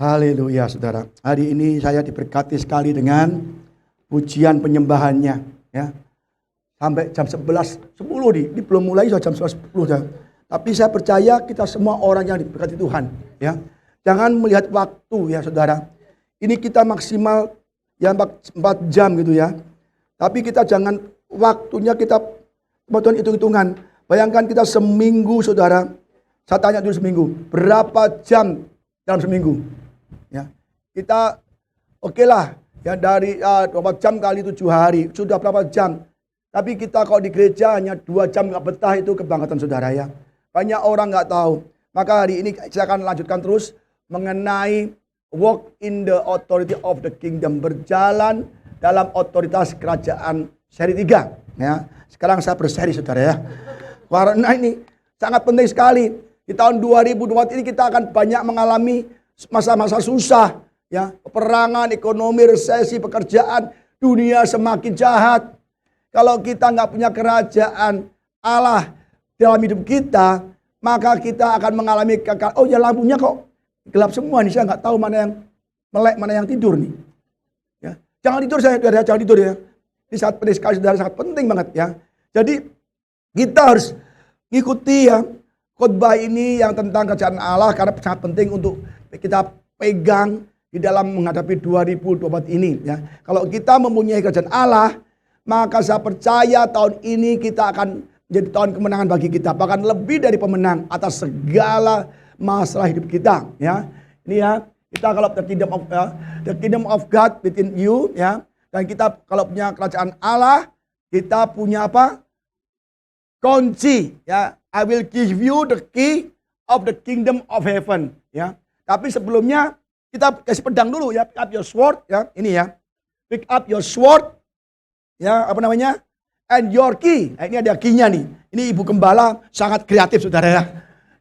Haleluya, saudara. Hari ini saya diberkati sekali dengan pujian penyembahannya, ya. Sampai jam 11.10 nih. Ini belum mulai jam 11.10 ya. Tapi saya percaya kita semua orang yang diberkati Tuhan, ya. Jangan melihat waktu ya, saudara. Ini kita maksimal ya 4 jam gitu ya. Tapi kita jangan waktunya kita Tuhan hitung-hitungan. Bayangkan kita seminggu, saudara. Saya tanya dulu seminggu, berapa jam dalam seminggu? Ya, kita oke lah ya dari 24 jam kali 7 hari sudah berapa jam? Tapi kita kalau di gereja hanya 2 jam nggak betah, itu kebanggaan saudara ya. Banyak orang nggak tahu. Maka hari ini saya akan lanjutkan terus mengenai walk in the authority of the kingdom, berjalan dalam otoritas kerajaan seri 3 ya. Sekarang saya berseri saudara ya. Karena ini sangat penting sekali. Di tahun 2024 ini kita akan banyak mengalami masa-masa susah, ya, peperangan, ekonomi, resesi, pekerjaan, dunia semakin jahat. Kalau kita nggak punya kerajaan Allah dalam hidup kita, maka kita akan mengalami oh ya lampunya kok gelap semua nih, saya nggak tahu mana yang melek, mana yang tidur nih. Ya, jangan tidur jangan tidur ya. Ini sangat penting sekali, saudara, sangat penting banget ya. Jadi kita harus ngikuti ya khotbah ini yang tentang kerajaan Allah, karena sangat penting untuk kita pegang di dalam menghadapi 2024 ini ya. Kalau kita mempunyai kerajaan Allah, maka saya percaya tahun ini kita akan menjadi tahun kemenangan bagi kita, bahkan lebih dari pemenang atas segala masalah hidup kita ya. Ini ya, kita kalau the kingdom of God within you ya, dan kita kalau punya kerajaan Allah, kita punya apa? Kunci ya. I will give you the key of the kingdom of heaven ya. Tapi sebelumnya kita kasih pedang dulu ya, pick up your sword ya. Ini ya. Pick up your sword ya, apa namanya? And your key. Nah, ini ada key-nya nih. Ini Ibu Gembala sangat kreatif saudara ya.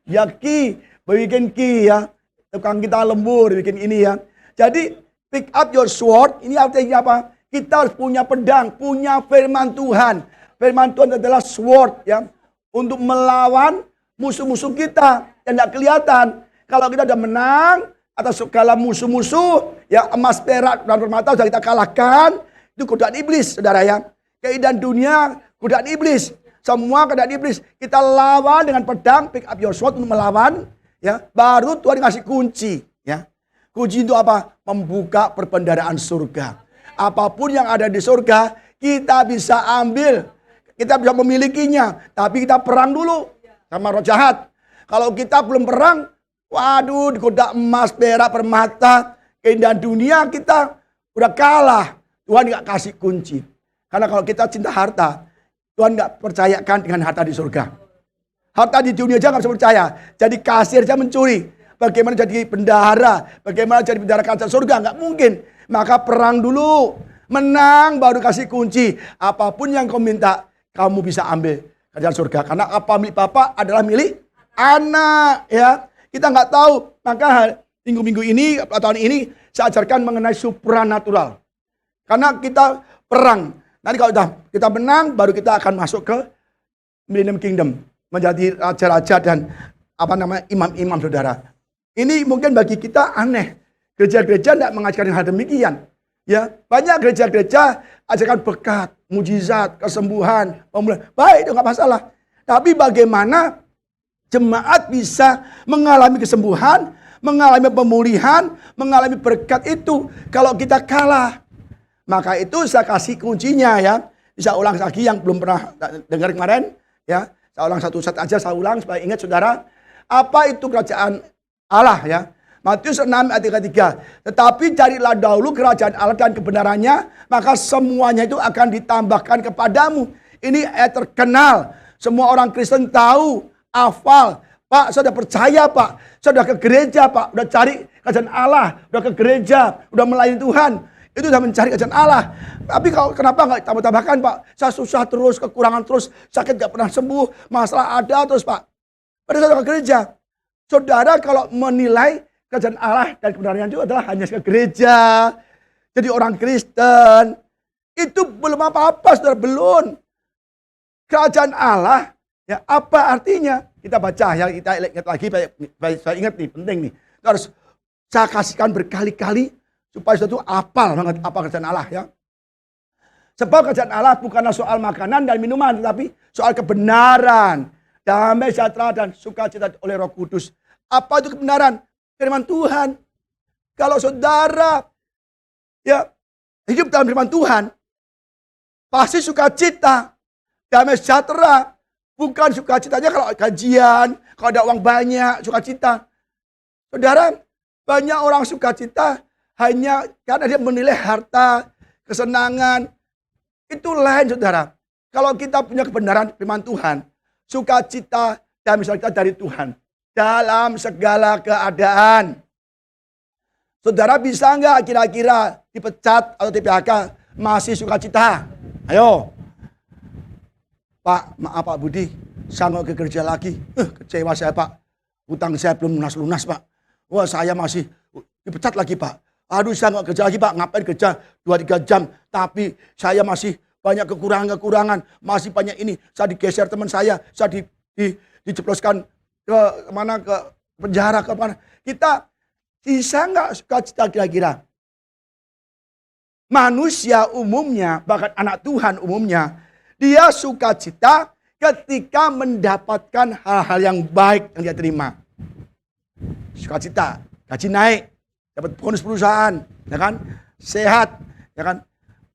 Ya key, bikin key ya. Tukang kita lembur bikin ini ya. Jadi pick up your sword, ini artinya apa? Kita harus punya pedang, punya firman Tuhan. Firman Tuhan adalah sword ya, untuk melawan musuh-musuh kita yang tidak kelihatan. Kalau kita sudah menang atas segala musuh-musuh, ya emas, perak, dan permata sudah kita kalahkan, itu godaan iblis, saudara ya. Keindahan dunia, godaan iblis. Semua godaan iblis kita lawan dengan pedang, pick up your sword untuk melawan, ya. Baru Tuhan kasih kunci, ya. Kunci itu apa? Membuka perbendaharaan surga. Apapun yang ada di surga, kita bisa ambil. Kita bisa memilikinya, tapi kita perang dulu sama roh jahat. Kalau kita belum perang, waduh, digoda emas, perak, permata, keindahan dunia kita udah kalah. Tuhan nggak kasih kunci. Karena kalau kita cinta harta, Tuhan nggak percayakan dengan harta di surga. Harta di dunia aja nggak bisa percaya. Jadi kasir aja mencuri. Bagaimana jadi bendahara? Bagaimana jadi bendahara kerajaan surga? Nggak mungkin. Maka perang dulu, menang baru kasih kunci. Apapun yang kau minta, kamu bisa ambil kerajaan surga. Karena apa milik Bapa adalah milik anak ya. Kita nggak tahu. Maka minggu-minggu ini atau tahun ini saya ajarkan mengenai supranatural. Karena kita perang. Nanti kalau kita menang, baru kita akan masuk ke Millennium Kingdom, menjadi raja-raja dan apa namanya imam-imam, saudara. Ini mungkin bagi kita aneh. Gereja-gereja tidak mengajarkan hal demikian. Ya, banyak gereja-gereja ajarkan berkat, mujizat, kesembuhan, pemulihan. Baik, itu nggak masalah. Tapi bagaimana jemaat bisa mengalami kesembuhan, mengalami pemulihan, mengalami berkat itu kalau kita kalah? Maka itu saya kasih kuncinya ya. Bisa ulang lagi yang belum pernah dengar kemarin ya. Saya ulang satu set aja, saya ulang supaya ingat saudara. Apa itu kerajaan Allah ya? Matius 6 ayat 33. Tetapi carilah dahulu kerajaan Allah dan kebenarannya, maka semuanya itu akan ditambahkan kepadamu. Ini ayat terkenal. Semua orang Kristen tahu, hafal. Pak, saya sudah percaya Pak. Saya sudah ke gereja Pak. Udah cari kerajaan Allah. Udah ke gereja. Udah melayani Tuhan. Itu sudah mencari kerajaan Allah. Tapi kalau kenapa nggak tambah-tambahkan Pak? Saya susah terus, kekurangan terus, sakit nggak pernah sembuh, masalah ada terus Pak. Padahal saya ke gereja. Saudara kalau menilai kerajaan Allah dan kebenarannya itu adalah hanya ke gereja, jadi orang Kristen, itu belum apa-apa, saudara, belum. Kerajaan Allah, ya apa artinya? Kita baca ya, kita ingat lagi, saya ingat nih, penting nih. Kita harus Saya kasihkan berkali-kali supaya saudara itu hafal banget apa kerajaan Allah ya. Sebab kerajaan Allah bukanlah soal makanan dan minuman, tetapi soal kebenaran, damai sejahtera dan sukacita oleh Roh Kudus. Apa itu kebenaran? Firman Tuhan. Kalau saudara ya hidup dalam firman Tuhan, pasti sukacita, damai sejahtera. Bukan sukacitanya kalau kajian, kalau ada uang banyak, sukacita. Saudara, banyak orang sukacita hanya karena dia menilai harta, kesenangan. Itu lain, saudara. Kalau kita punya kebenaran firman Tuhan, sukacita dan misalnya dari Tuhan dalam segala keadaan. Saudara bisa nggak kira-kira dipecat atau di PHK masih sukacita? Ayo. Pak, maaf Pak Budi, saya nggak kerja lagi. Kecewa saya Pak. Utang saya belum lunas-lunas Pak. Wah saya masih dipecat lagi Pak. Aduh saya nggak kerja lagi Pak. Ngapain kerja 2-3 jam. Tapi saya masih banyak kekurangan. Masih banyak ini. Saya digeser teman saya. Saya dijebloskan ke mana, ke penjara, ke mana. Kita bisa nggak sukacita kira-kira? Manusia umumnya, bahkan anak Tuhan umumnya, dia sukacita ketika mendapatkan hal-hal yang baik yang dia terima. Sukacita, gaji naik, dapat bonus perusahaan, ya kan? Sehat, ya kan?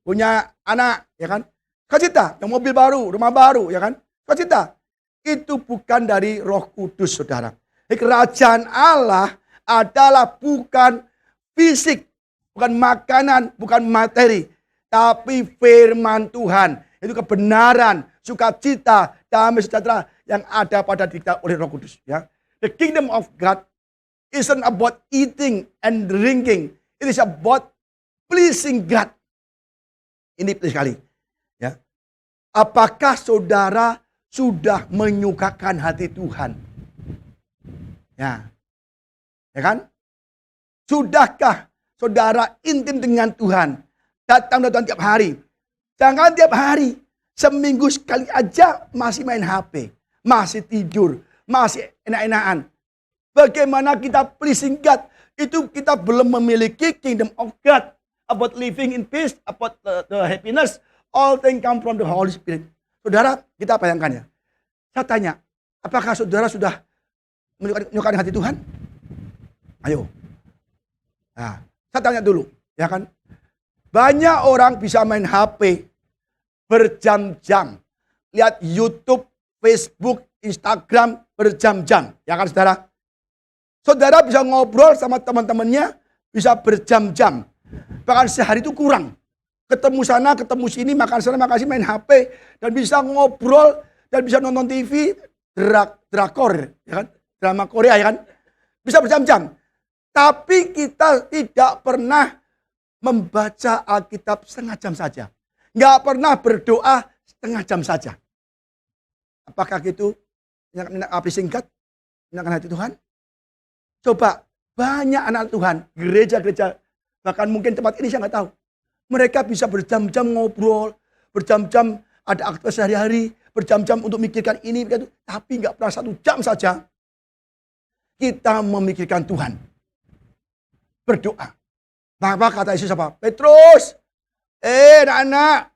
Punya anak, ya kan? Sukacita, yang mobil baru, rumah baru, ya kan? Sukacita. Itu bukan dari Roh Kudus, saudara. Kerajaan Allah adalah bukan fisik, bukan makanan, bukan materi, tapi firman Tuhan. Itu kebenaran, sukacita, damai sejahtera yang ada pada diri kita oleh Roh Kudus. Ya. The kingdom of God isn't about eating and drinking. It is about pleasing God. Ini penting sekali. Ya. Apakah saudara sudah menyukakan hati Tuhan? Ya. Ya kan? Sudahkah saudara intim dengan Tuhan? Datang tiap hari. Jangan tiap hari. Seminggu sekali aja masih main HP. Masih tidur. Masih enak-enakan. Bagaimana kita pleasing God? Itu kita belum memiliki kingdom of God. About living in peace. About the happiness. All things come from the Holy Spirit. Saudara, kita bayangkan ya. Saya tanya. Apakah saudara sudah menyukai hati Tuhan? Ayo. Nah, saya tanya dulu. Ya kan? Banyak orang bisa main HP berjam-jam. Lihat YouTube, Facebook, Instagram berjam-jam. Ya kan saudara? Saudara bisa ngobrol sama teman-temannya bisa berjam-jam. Bahkan sehari itu kurang. Ketemu sana, ketemu sini, makan sana, makan sini, main HP. Dan bisa ngobrol, dan bisa nonton TV, drakor. Ya kan? Drama Korea ya kan? Bisa berjam-jam. Tapi kita tidak pernah membaca Alkitab setengah jam saja. Nggak pernah berdoa setengah jam saja. Apakah gitu? Api singkat? Menyenangkan hati Tuhan? Coba, banyak anak Tuhan, gereja-gereja, bahkan mungkin tempat ini saya nggak tahu. Mereka bisa berjam-jam ngobrol, berjam-jam ada aktivitas sehari-hari, berjam-jam untuk memikirkan ini, itu, tapi nggak pernah 1 jam saja kita memikirkan Tuhan. Berdoa. Maka kata Yesus apa? Petrus, anak-anak,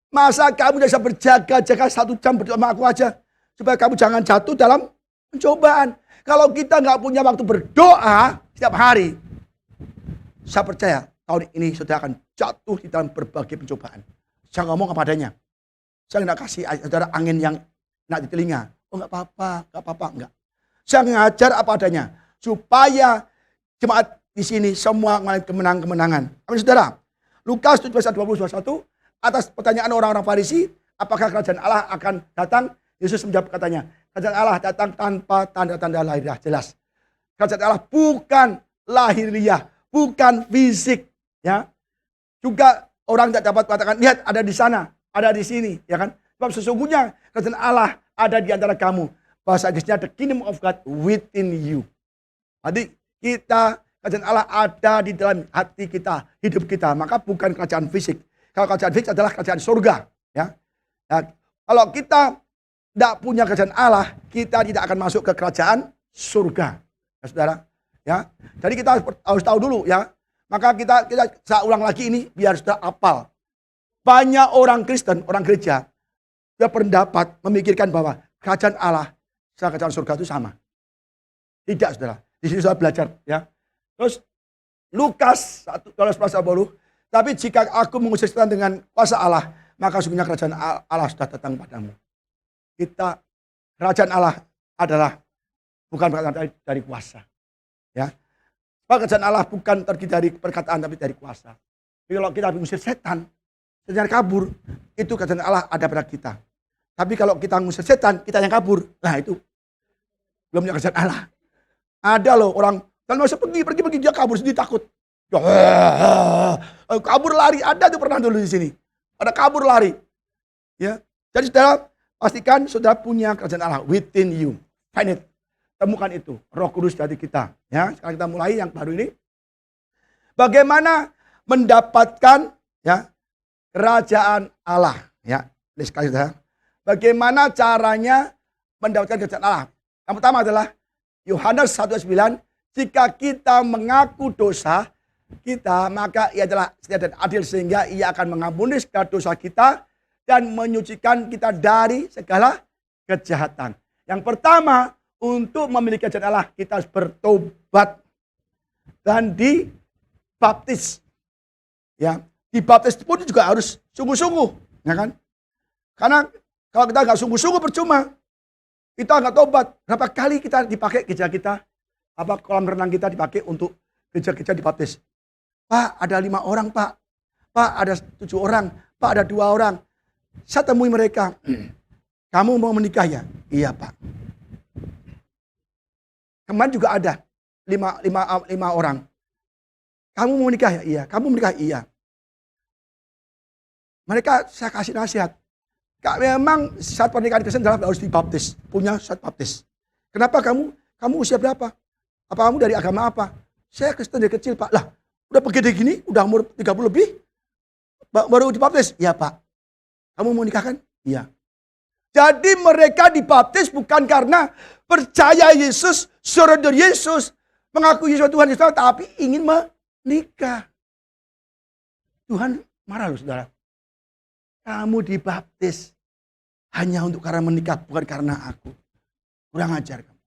masa kamu bisa berjaga-jaga 1 jam berdoa sama aku aja. Supaya kamu jangan jatuh dalam pencobaan. Kalau kita nggak punya waktu berdoa setiap hari, saya percaya tahun ini saudara akan jatuh di dalam berbagai pencobaan. Saya ngomong apa adanya. Saya nggak kasih saudara angin yang enak di telinga. Oh nggak apa-apa, enggak. Saya ngajar apa adanya. Supaya jemaat di sini semua mengalami kemenangan-kemenangan. Amin saudara. Lukas 17:20-21 atas pertanyaan orang-orang Farisi, apakah kerajaan Allah akan datang? Yesus menjawab katanya, kerajaan Allah datang tanpa tanda-tanda lahiriah. Jelas. Kerajaan Allah bukan lahiriah, bukan fisik, ya. Juga orang tidak dapat katakan, lihat ada di sana, ada di sini, ya kan? Sebab sesungguhnya kerajaan Allah ada di antara kamu. Bahasa Inggrisnya the kingdom of God within you. Jadi kita kerajaan Allah ada di dalam hati kita, hidup kita. Maka bukan kerajaan fisik. Kalau kerajaan fisik adalah kerajaan surga. Ya. Nah, kalau kita tidak punya kerajaan Allah, kita tidak akan masuk ke kerajaan surga. Ya, saudara. Ya. Jadi kita harus tahu dulu ya. Maka kita saya ulang lagi ini biar sudah hafal. Banyak orang Kristen, orang gereja, dia berpendapat memikirkan bahwa kerajaan Allah sama kerajaan surga itu sama. Tidak, saudara. Di sini sudah belajar ya. Terus Lukas 1:11-20, tapi jika aku mengusir setan dengan kuasa Allah, maka sesungguhnya kerajaan Allah sudah datang padamu. Kerajaan Allah adalah bukan dari kuasa. Ya. Kerajaan Allah bukan terdiri dari perkataan tapi dari kuasa. Jadi kalau kita mengusir setan kabur, itu kerajaan Allah ada pada kita. Tapi kalau kita mengusir setan, kita yang kabur. Nah itu belum punya kerajaan Allah. Ada loh orang, kalau masa pergi dia kabur sendiri takut. Kabur lari, ada tuh pernah dulu di sini. Ada kabur lari. Ya. Jadi saudara, pastikan saudara punya kerajaan Allah within you. Find it. Temukan itu. Roh Kudus dari kita. Ya, sekarang kita mulai yang baru ini. Bagaimana mendapatkan ya kerajaan Allah. Ya, ini sekali saudara. Bagaimana caranya mendapatkan kerajaan Allah? Yang pertama adalah Yohanes 1:9, jika kita mengaku dosa kita, maka ia adalah setia dan adil sehingga ia akan mengampuni segala dosa kita dan menyucikan kita dari segala kejahatan. Yang pertama, untuk memiliki kerajaan Allah, kita harus bertobat dan dibaptis. Ya, dibaptis pun juga harus sungguh-sungguh, ya kan? Karena kalau kita nggak sungguh-sungguh percuma. Kita nggak tobat. Berapa kali kita dipakai gereja kita, kolam renang kita dipakai untuk gereja-gereja dibaptis. Pak, ada 5 orang, Pak. Pak, ada 7 orang. Pak, ada 2 orang. Saya temui mereka. Kamu mau menikah ya? Iya, Pak. Kemarin juga ada 5 orang. Kamu mau menikah ya? Iya. Kamu menikah? Iya. Mereka saya kasih nasihat. Kak, memang saat pernikahan Kristen adalah harus dibaptis, punya saat baptis. Kenapa kamu usia berapa? Apa kamu dari agama apa? Saya Kristen dari kecil, Pak. Lah, udah begede gini, udah umur 30 lebih, baru dibaptis? Iya, Pak. Kamu mau nikah kan? Iya. Jadi mereka dibaptis bukan karena percaya Yesus, surrender Yesus, mengakui Yesus Tuhan Yesus, tapi ingin menikah. Tuhan marah loh, saudara. Kamu dibaptis hanya untuk karena menikah, bukan karena aku. Kurang ajar kamu.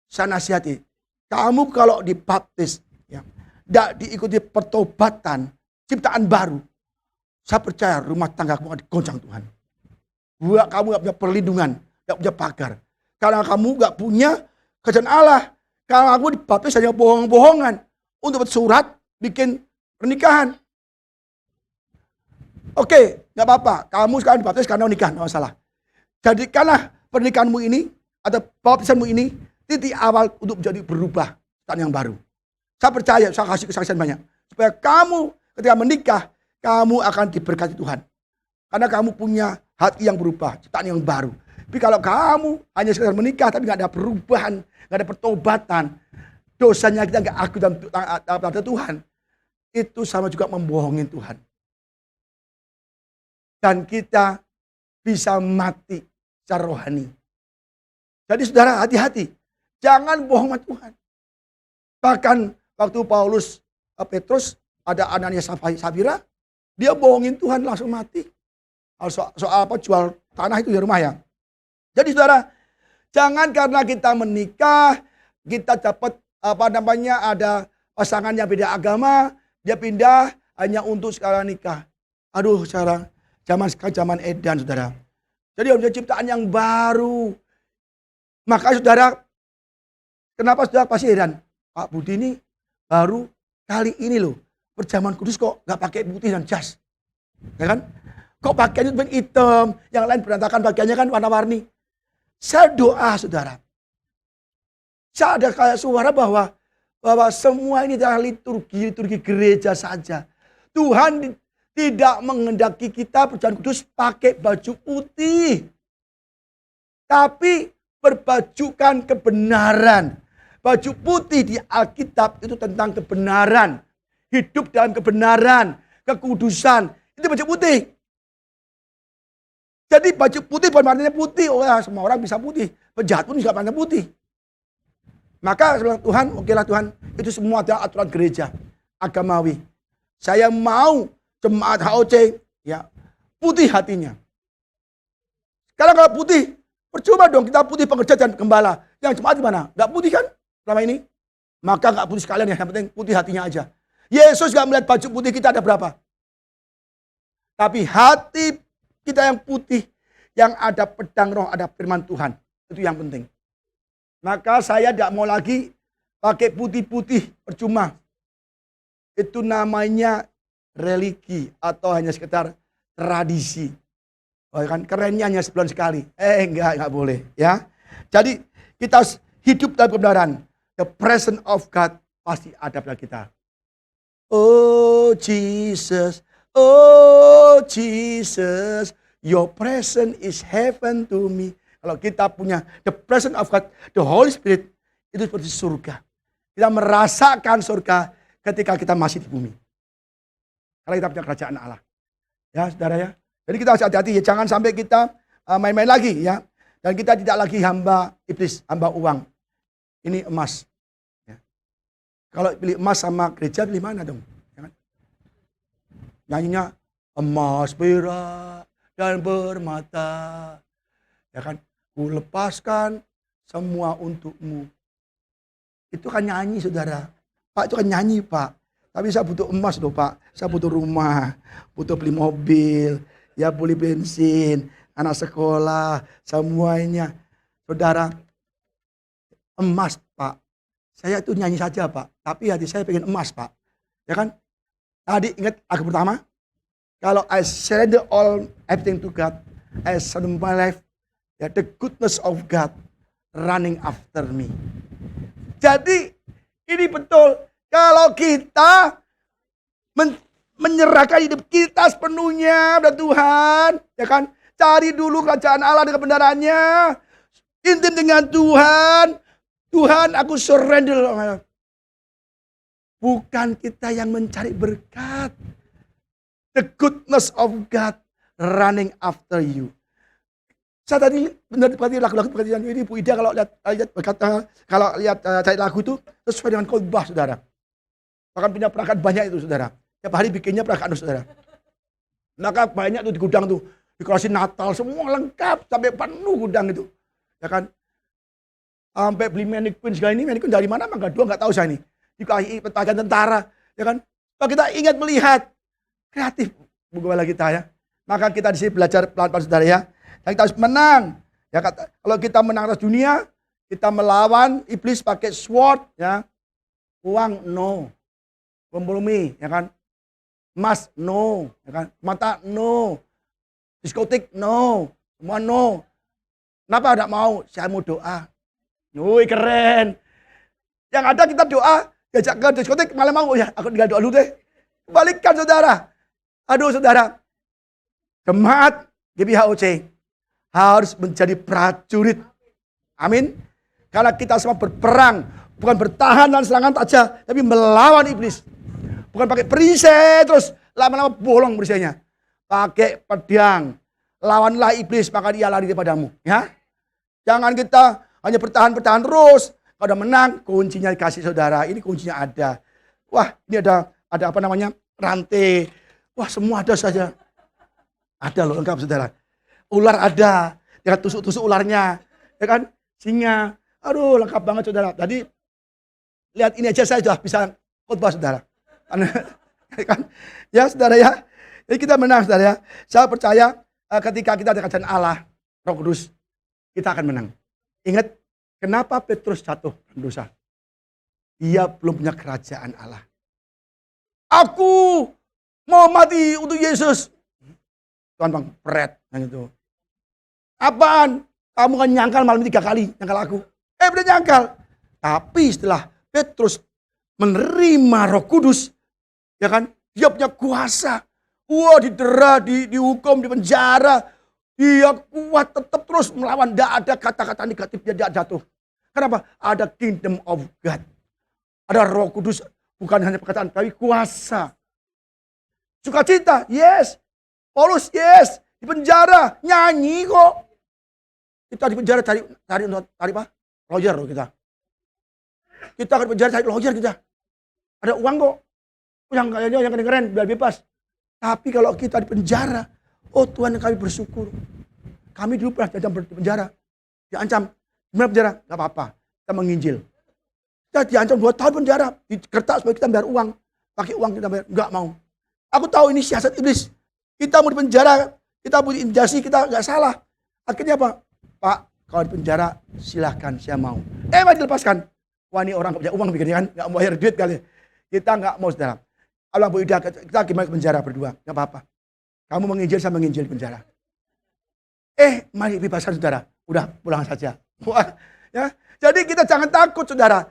Saya nasihati, kamu kalau dibaptis, ya, tidak diikuti pertobatan, ciptaan baru, saya percaya rumah tangga kamu akan digoncang Tuhan. Kamu gak punya perlindungan, gak punya pagar. Karena kamu gak punya kerajaan Allah. Kalau kamu dibaptis hanya bohong-bohongan untuk surat bikin pernikahan. Oke, nggak apa-apa. Kamu sekarang dibaptis karena nikah, nggak masalah. Jadikanlah pernikahanmu ini atau baptisanmu ini titik awal untuk menjadi berubah tahun yang baru. Saya percaya, saya kasih kesaksian banyak. Supaya kamu ketika menikah, kamu akan diberkati Tuhan. Karena kamu punya hati yang berubah, ciptaan yang baru. Tapi kalau kamu hanya sekedar menikah tapi nggak ada perubahan, nggak ada pertobatan, dosanya kita nggak akui dalam Tuhan, itu sama juga membohongin Tuhan. Dan kita bisa mati secara rohani. Jadi saudara, hati-hati. Jangan bohong sama Tuhan. Bahkan waktu Petrus ada anaknya Safira, dia bohongin Tuhan langsung mati. Soal apa, jual tanah itu ya rumah ya. Jadi saudara, jangan karena kita menikah, kita dapat ada pasangan yang beda agama, dia pindah hanya untuk sekarang nikah. Aduh, sekarang zaman sekarang zaman edan, saudara. Jadi harus ciptaan yang baru. Maka saudara, kenapa saudara pasti heran? Pak Budi ini baru kali ini loh, perjamuan kudus kok gak pakai putih dan jas. Ya kan? Kok pakaiannya itu hitam, yang lain berantakan pakaiannya kan warna-warni. Saya doa saudara. Saya ada kayak suara bahwa semua ini adalah liturgi gereja saja. Tuhan tidak menghendaki kita perjamuan kudus pakai baju putih. Tapi berbajukan kebenaran. Baju putih di Alkitab itu tentang kebenaran. Hidup dalam kebenaran. Kekudusan. Itu baju putih. Jadi baju putih bukan warnanya putih. Oh ya, semua orang bisa putih. Penjahat pun juga warna putih. Maka Tuhan, okelah Tuhan, Itu semua adalah aturan gereja, agamawi. Saya mau jemaat HOC ya putih hatinya. Karena kalau putih, percuma dong kita putih pengerja dan gembala. Yang jemaat gimana? Gak putih kan selama ini? Maka gak putih sekalian ya, yang penting putih hatinya aja. Yesus gak melihat baju putih kita ada berapa. Tapi hati kita yang putih, yang ada pedang roh, ada firman Tuhan. Itu yang penting. Maka saya tidak mau lagi pakai putih-putih, percuma. Itu namanya religi atau hanya sekedar tradisi. Oh, kan kerennya hanya sebulan sekali. Enggak boleh ya. Jadi kita harus hidup dalam kebenaran. The presence of God pasti ada pada kita. Oh Jesus, your presence is heaven to me. Kalau kita punya the presence of God, the Holy Spirit, itu seperti surga. Kita merasakan surga ketika kita masih di bumi. Karena kita punya kerajaan Allah. Ya saudara ya. Jadi kita harus hati-hati ya. Jangan sampai kita main-main lagi ya. Dan kita tidak lagi hamba iblis, hamba uang. Ini emas. Ya. Kalau pilih emas sama gereja, pilih mana dong? Ya kan? Nyanyinya emas, perak, dan permata. Ya kan? Ku lepaskan semua untukmu. Itu kan nyanyi saudara. Pak itu kan nyanyi pak. Tapi saya butuh emas loh pak. Saya butuh rumah. Butuh beli mobil. Ya beli bensin. Anak sekolah. Semuanya. Saudara. Emas pak. Saya itu nyanyi saja pak. Tapi hati saya pengen emas pak. Ya kan. Tadi ingat lagu pertama. Kalau I surrender all everything to God. I surrender my life. Ya, the goodness of God running after me. Jadi ini betul. Kalau kita menyerahkan hidup kita sepenuhnya pada Tuhan, ya kan? Cari dulu kerajaan Allah dengan kebenarannya. Intim dengan Tuhan. Tuhan, aku surrender. Bukan kita yang mencari berkat. The goodness of God running after you. Saya tadi benar perhatian lagu-lagu perhatian ini Bu Ida kalau lihat berkata kalau lihat cari lagu itu sesuai dengan khotbah saudara. Bahkan punya perangkat banyak itu saudara. Tiap hari bikinnya perangkat saudara. Maka banyak tuh di gudang tuh dekorasi Natal semua lengkap sampai penuh gudang itu. Ya kan? Sampai beli mannequin segala ini mannequin dari mana mangga dua nggak tahu saya ini. Dikasih petakan tentara, ya kan? Kalau kita ingat melihat kreatif Bu Gembala kita ya. Maka kita di sini belajar pelan-pelan saudara ya. Dan kita harus menang. Ya, kalau kita menang atas dunia, kita melawan iblis pakai sword, ya. Uang no. Kompromi, ya kan? Emas no, ya kan? Mata no. Diskotik no. Semua no. Kenapa tidak mau? Saya mau doa. Wih, keren. Yang ada kita doa, diajak ke diskotik malah mau ya. Aku tinggal doa dulu deh. Balikkan saudara. Aduh saudara. Jemaat GBHOC harus menjadi prajurit. Amin. Karena kita semua berperang. Bukan bertahan dan serangan saja. Tapi melawan iblis. Bukan pakai perisai terus lama-lama bolong perisainya. Pakai pedang. Lawanlah iblis maka dia lari daripadamu. Ya. Jangan kita hanya bertahan terus. Kalau udah menang kuncinya dikasih saudara. Ini kuncinya ada. Wah ini ada apa namanya rantai. Wah semua ada saja. Ada loh lengkap saudara. Ular ada, ya tusuk-tusuk ularnya, ya kan? Singa, aduh lengkap banget saudara. Tadi lihat ini aja saya sudah bisa khotbah saudara. Kan? Ya saudara ya. Jadi kita menang saudara ya. Saya percaya ketika kita ada kerajaan Allah, Roh Kudus, kita akan menang. Ingat kenapa Petrus jatuh dalam dosa? Dia belum punya kerajaan Allah. Aku mau mati untuk Yesus. Tuhan bang, pret, gitu. Apaan? Kamu kan nyangkal malam 3 kali, nyangkal aku. Bener nyangkal. Tapi setelah Petrus menerima Roh Kudus, ya kan? Dia punya kuasa. Wah, didera, dihukum, di penjara. Dia kuat tetap terus melawan. Tidak ada kata-kata negatif, dia tidak jatuh. Kenapa? Ada kingdom of God. Ada Roh Kudus, bukan hanya perkataan, tapi kuasa. Sukacita, yes. Paulus, yes. Di penjara, nyanyi kok. Kita di penjara cari apa? Lawyer loh kita. Kita akan penjara cari lawyer kita. Ada uang kok. Yang kayaknya yang keren-keren, biar bebas. Tapi kalau kita di penjara, oh Tuhan kami bersyukur. Kami dulu pernah diancam di penjara. Diancam, gimana penjara? Gak apa-apa, kita menginjil. Kita diancam 2 tahun penjara, di kertas supaya kita bayar uang. Pakai uang kita bayar, gak mau. Aku tahu ini siasat iblis. Kita mau di penjara, kita mau diinjasi, kita gak salah. Akhirnya apa? Pak, kalau di penjara silahkan, saya mau. Mari dilepaskan. Wah ini orang gak punya uang bikinnya kan, gak mau bayar duit kali. Kita gak mau saudara. Allah Bu Ida, kita gimana ke penjara berdua, gak apa-apa. Kamu menginjil, saya menginjil di penjara. Mari bebaskan saudara. Udah pulang saja. Wah, ya. Jadi kita jangan takut saudara.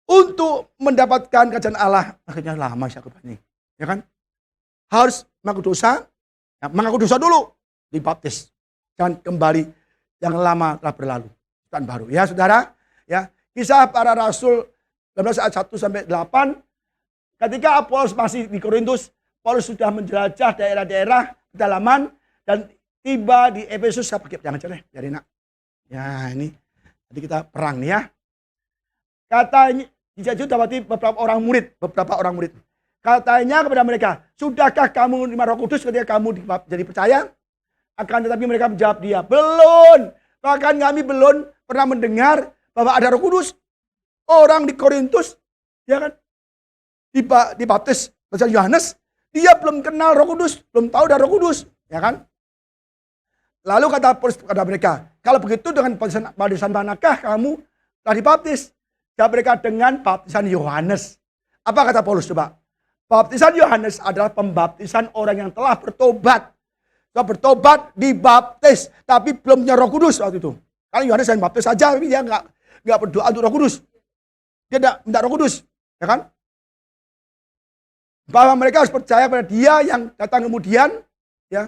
Untuk mendapatkan kerajaan Allah. Akhirnya lama saya ini. Ya kan? Harus mengaku dosa. Ya, mengaku dosa dulu. Dibaptis. Jangan kembali yang lama telah berlalu. Kan baru. Ya saudara. Ya. Kisah para Rasul 19 ayat 1 sampai 8. Ketika Apolos masih di Korintus. Paulus sudah menjelajah daerah-daerah pedalaman. Dan tiba di Efesus, saya pakai jangan cereh, biarin nak. Ya ini, nanti kita perang nih ya. Katanya, Yesus dapati beberapa orang murid. Katanya kepada mereka, sudahkah kamu menerima Roh Kudus ketika kamu jadi percaya? Akan tetapi mereka menjawab dia, belum. Bahkan kami belum pernah mendengar bahwa ada Roh Kudus. Orang di Korintus, ya kan, dibaptis oleh Yohanes, dia belum kenal Roh Kudus, belum tahu ada Roh Kudus, ya kan? Lalu kata Paulus kepada mereka, kalau begitu dengan baptisan manakah kamu telah dibaptis? Jawab mereka, dengan baptisan Yohanes. Apa kata Paulus coba? Baptisan Yohanes adalah pembaptisan orang yang telah bertobat. Setelah bertobat dibaptis, tapi belum punya Roh Kudus waktu itu. Karena Yohanes hanya baptis saja, tapi dia nggak berdoa untuk Roh Kudus. Dia tidak minta Roh Kudus, ya kan? Bahwa mereka harus percaya pada Dia yang datang kemudian, ya.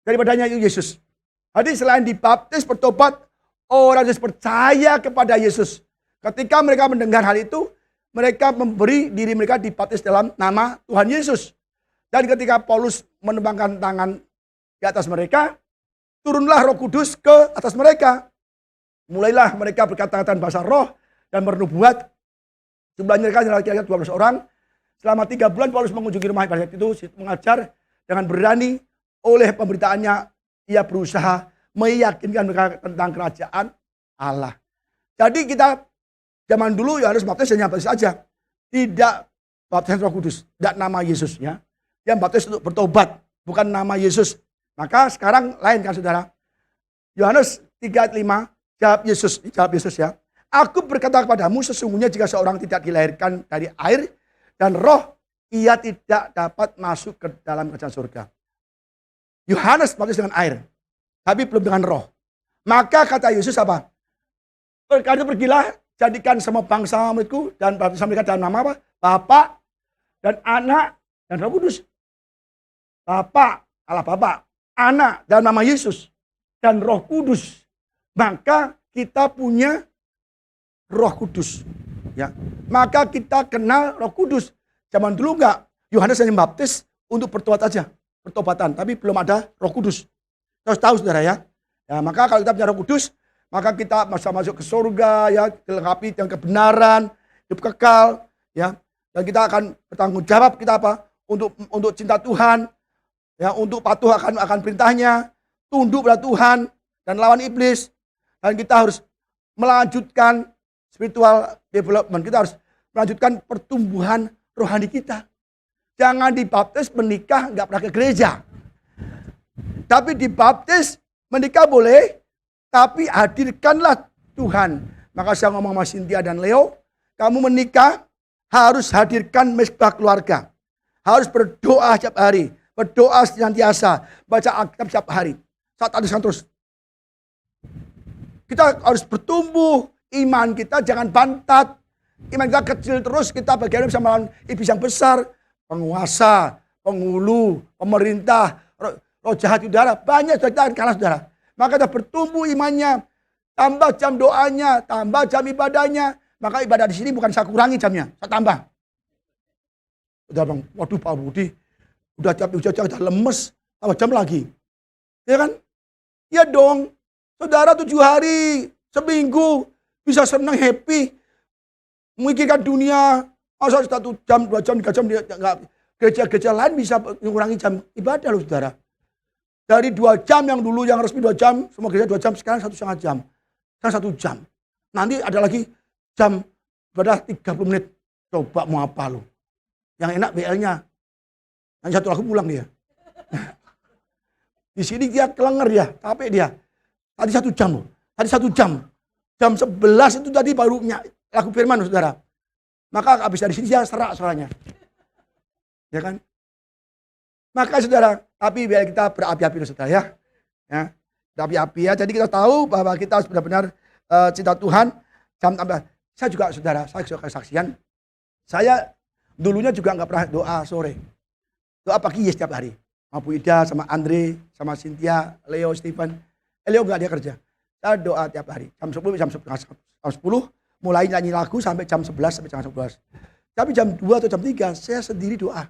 Daripadanya Yesus. Jadi selain dibaptis, bertobat, orang harus percaya kepada Yesus. Ketika mereka mendengar hal itu, mereka memberi diri mereka dibaptis dalam nama Tuhan Yesus. Dan ketika Paulus menembangkan tangan di atas mereka, turunlah Roh Kudus ke atas mereka. Mulailah mereka berkata-kata bahasa roh dan bernubuat. Jumlahnya mereka kira-kira 12 orang. Selama 3 bulan Paulus mengunjungi rumah ibadat itu, mengajar dengan berani. Oleh pemberitaannya, ia berusaha meyakinkan mereka tentang kerajaan Allah. Jadi kita zaman dulu Yohanes baptis hanya baptis saja. Tidak baptis Roh Kudus, tidak nama Yesus ya. Yang baptis untuk bertobat, bukan nama Yesus. Maka sekarang lain kan saudara. Yohanes 3 ayat 5, jawab Yesus ya. Aku berkata kepadamu, sesungguhnya jika seorang tidak dilahirkan dari air dan roh, ia tidak dapat masuk ke dalam kerajaan surga. Yohanes baptis dengan air, tapi belum dengan roh. Maka kata Yesus apa? Karena itu pergilah, jadikan semua bangsa muridku dan baptisan mereka dalam nama apa? Bapa dan Anak dan Roh Kudus. Bapa, Allah Bapa, Anak dalam nama Yesus dan Roh Kudus. Maka kita punya Roh Kudus. Ya, maka kita kenal Roh Kudus. Zaman dulu enggak, Yohanes hanya baptis untuk bertobat aja. Pertobatan, tapi belum ada Roh Kudus. Harus tahu saudara ya. Ya, maka kalau kita punya Roh Kudus, maka kita bisa masuk ke surga ya, dilengkapi dengan kebenaran, hidup kekal ya. Dan kita akan bertanggung jawab kita apa? Untuk cinta Tuhan, ya, untuk patuh akan perintahnya, tunduk pada Tuhan dan lawan iblis. Dan kita harus melanjutkan spiritual development. Kita harus melanjutkan pertumbuhan rohani kita. Jangan dibaptis menikah nggak pernah ke gereja. Tapi dibaptis menikah boleh, tapi hadirkanlah Tuhan. Maka saya ngomong sama Cynthia dan Leo, kamu menikah harus hadirkan mesbah keluarga. Harus berdoa setiap hari, berdoa senantiasa, baca Alkitab setiap hari. Saat ada terus. Kita harus bertumbuh, iman kita jangan bantat. Iman kita kecil terus, kita bagaimana bisa melawan iblis yang besar. Penguasa, penghulu, pemerintah, roh jahat udara, banyak sudah kita kalah saudara. Maka kita bertumbuh imannya, tambah jam doanya, tambah jam ibadahnya. Maka ibadah di sini bukan saya kurangi jamnya, saya tambah. Udah bang, waduh Pak Budi, udah capek, udah lemes, tambah jam lagi. Ya kan? Ya dong, saudara 7 hari, seminggu, bisa senang, happy. Memikirkan dunia, masa 1 jam, 2 jam, 3 jam, dia nggak. Gereja-gereja lain bisa mengurangi jam ibadah loh saudara. Dari 2 jam yang dulu yang resmi 2 jam, semua gereja 2 jam, sekarang 1,5 jam. Sekarang 1 jam. Nanti ada lagi jam ibadah 30 menit. Coba mau apa lo? Yang enak BL-nya. Yang satu lagu pulang dia. Di sini dia kelenger dia, capek dia. Tadi 1 jam loh. Tadi 1 jam. Jam 11 itu tadi baru lagu firman loh, saudara. Maka habis dari sini dia serak suaranya. Ya kan? Maka saudara, tapi biar kita berapi-api loh saudara ya. Ya. Berapi-api ya. Jadi kita tahu bahwa kita harus benar-benar cinta Tuhan. Jam tambah. Saya juga saudara, saya juga kesaksian. Saya dulunya juga nggak pernah doa sore. Doa pagi ya setiap hari. Sama Bu Ida, sama Andre, sama Cynthia, Leo, Stephen. Leo nggak dia kerja. Saya doa tiap hari. Jam 10 jam 10 mulai nyanyi lagu sampai jam 11 sampai jam 11. Tapi jam 2 atau jam 3 saya sendiri doa.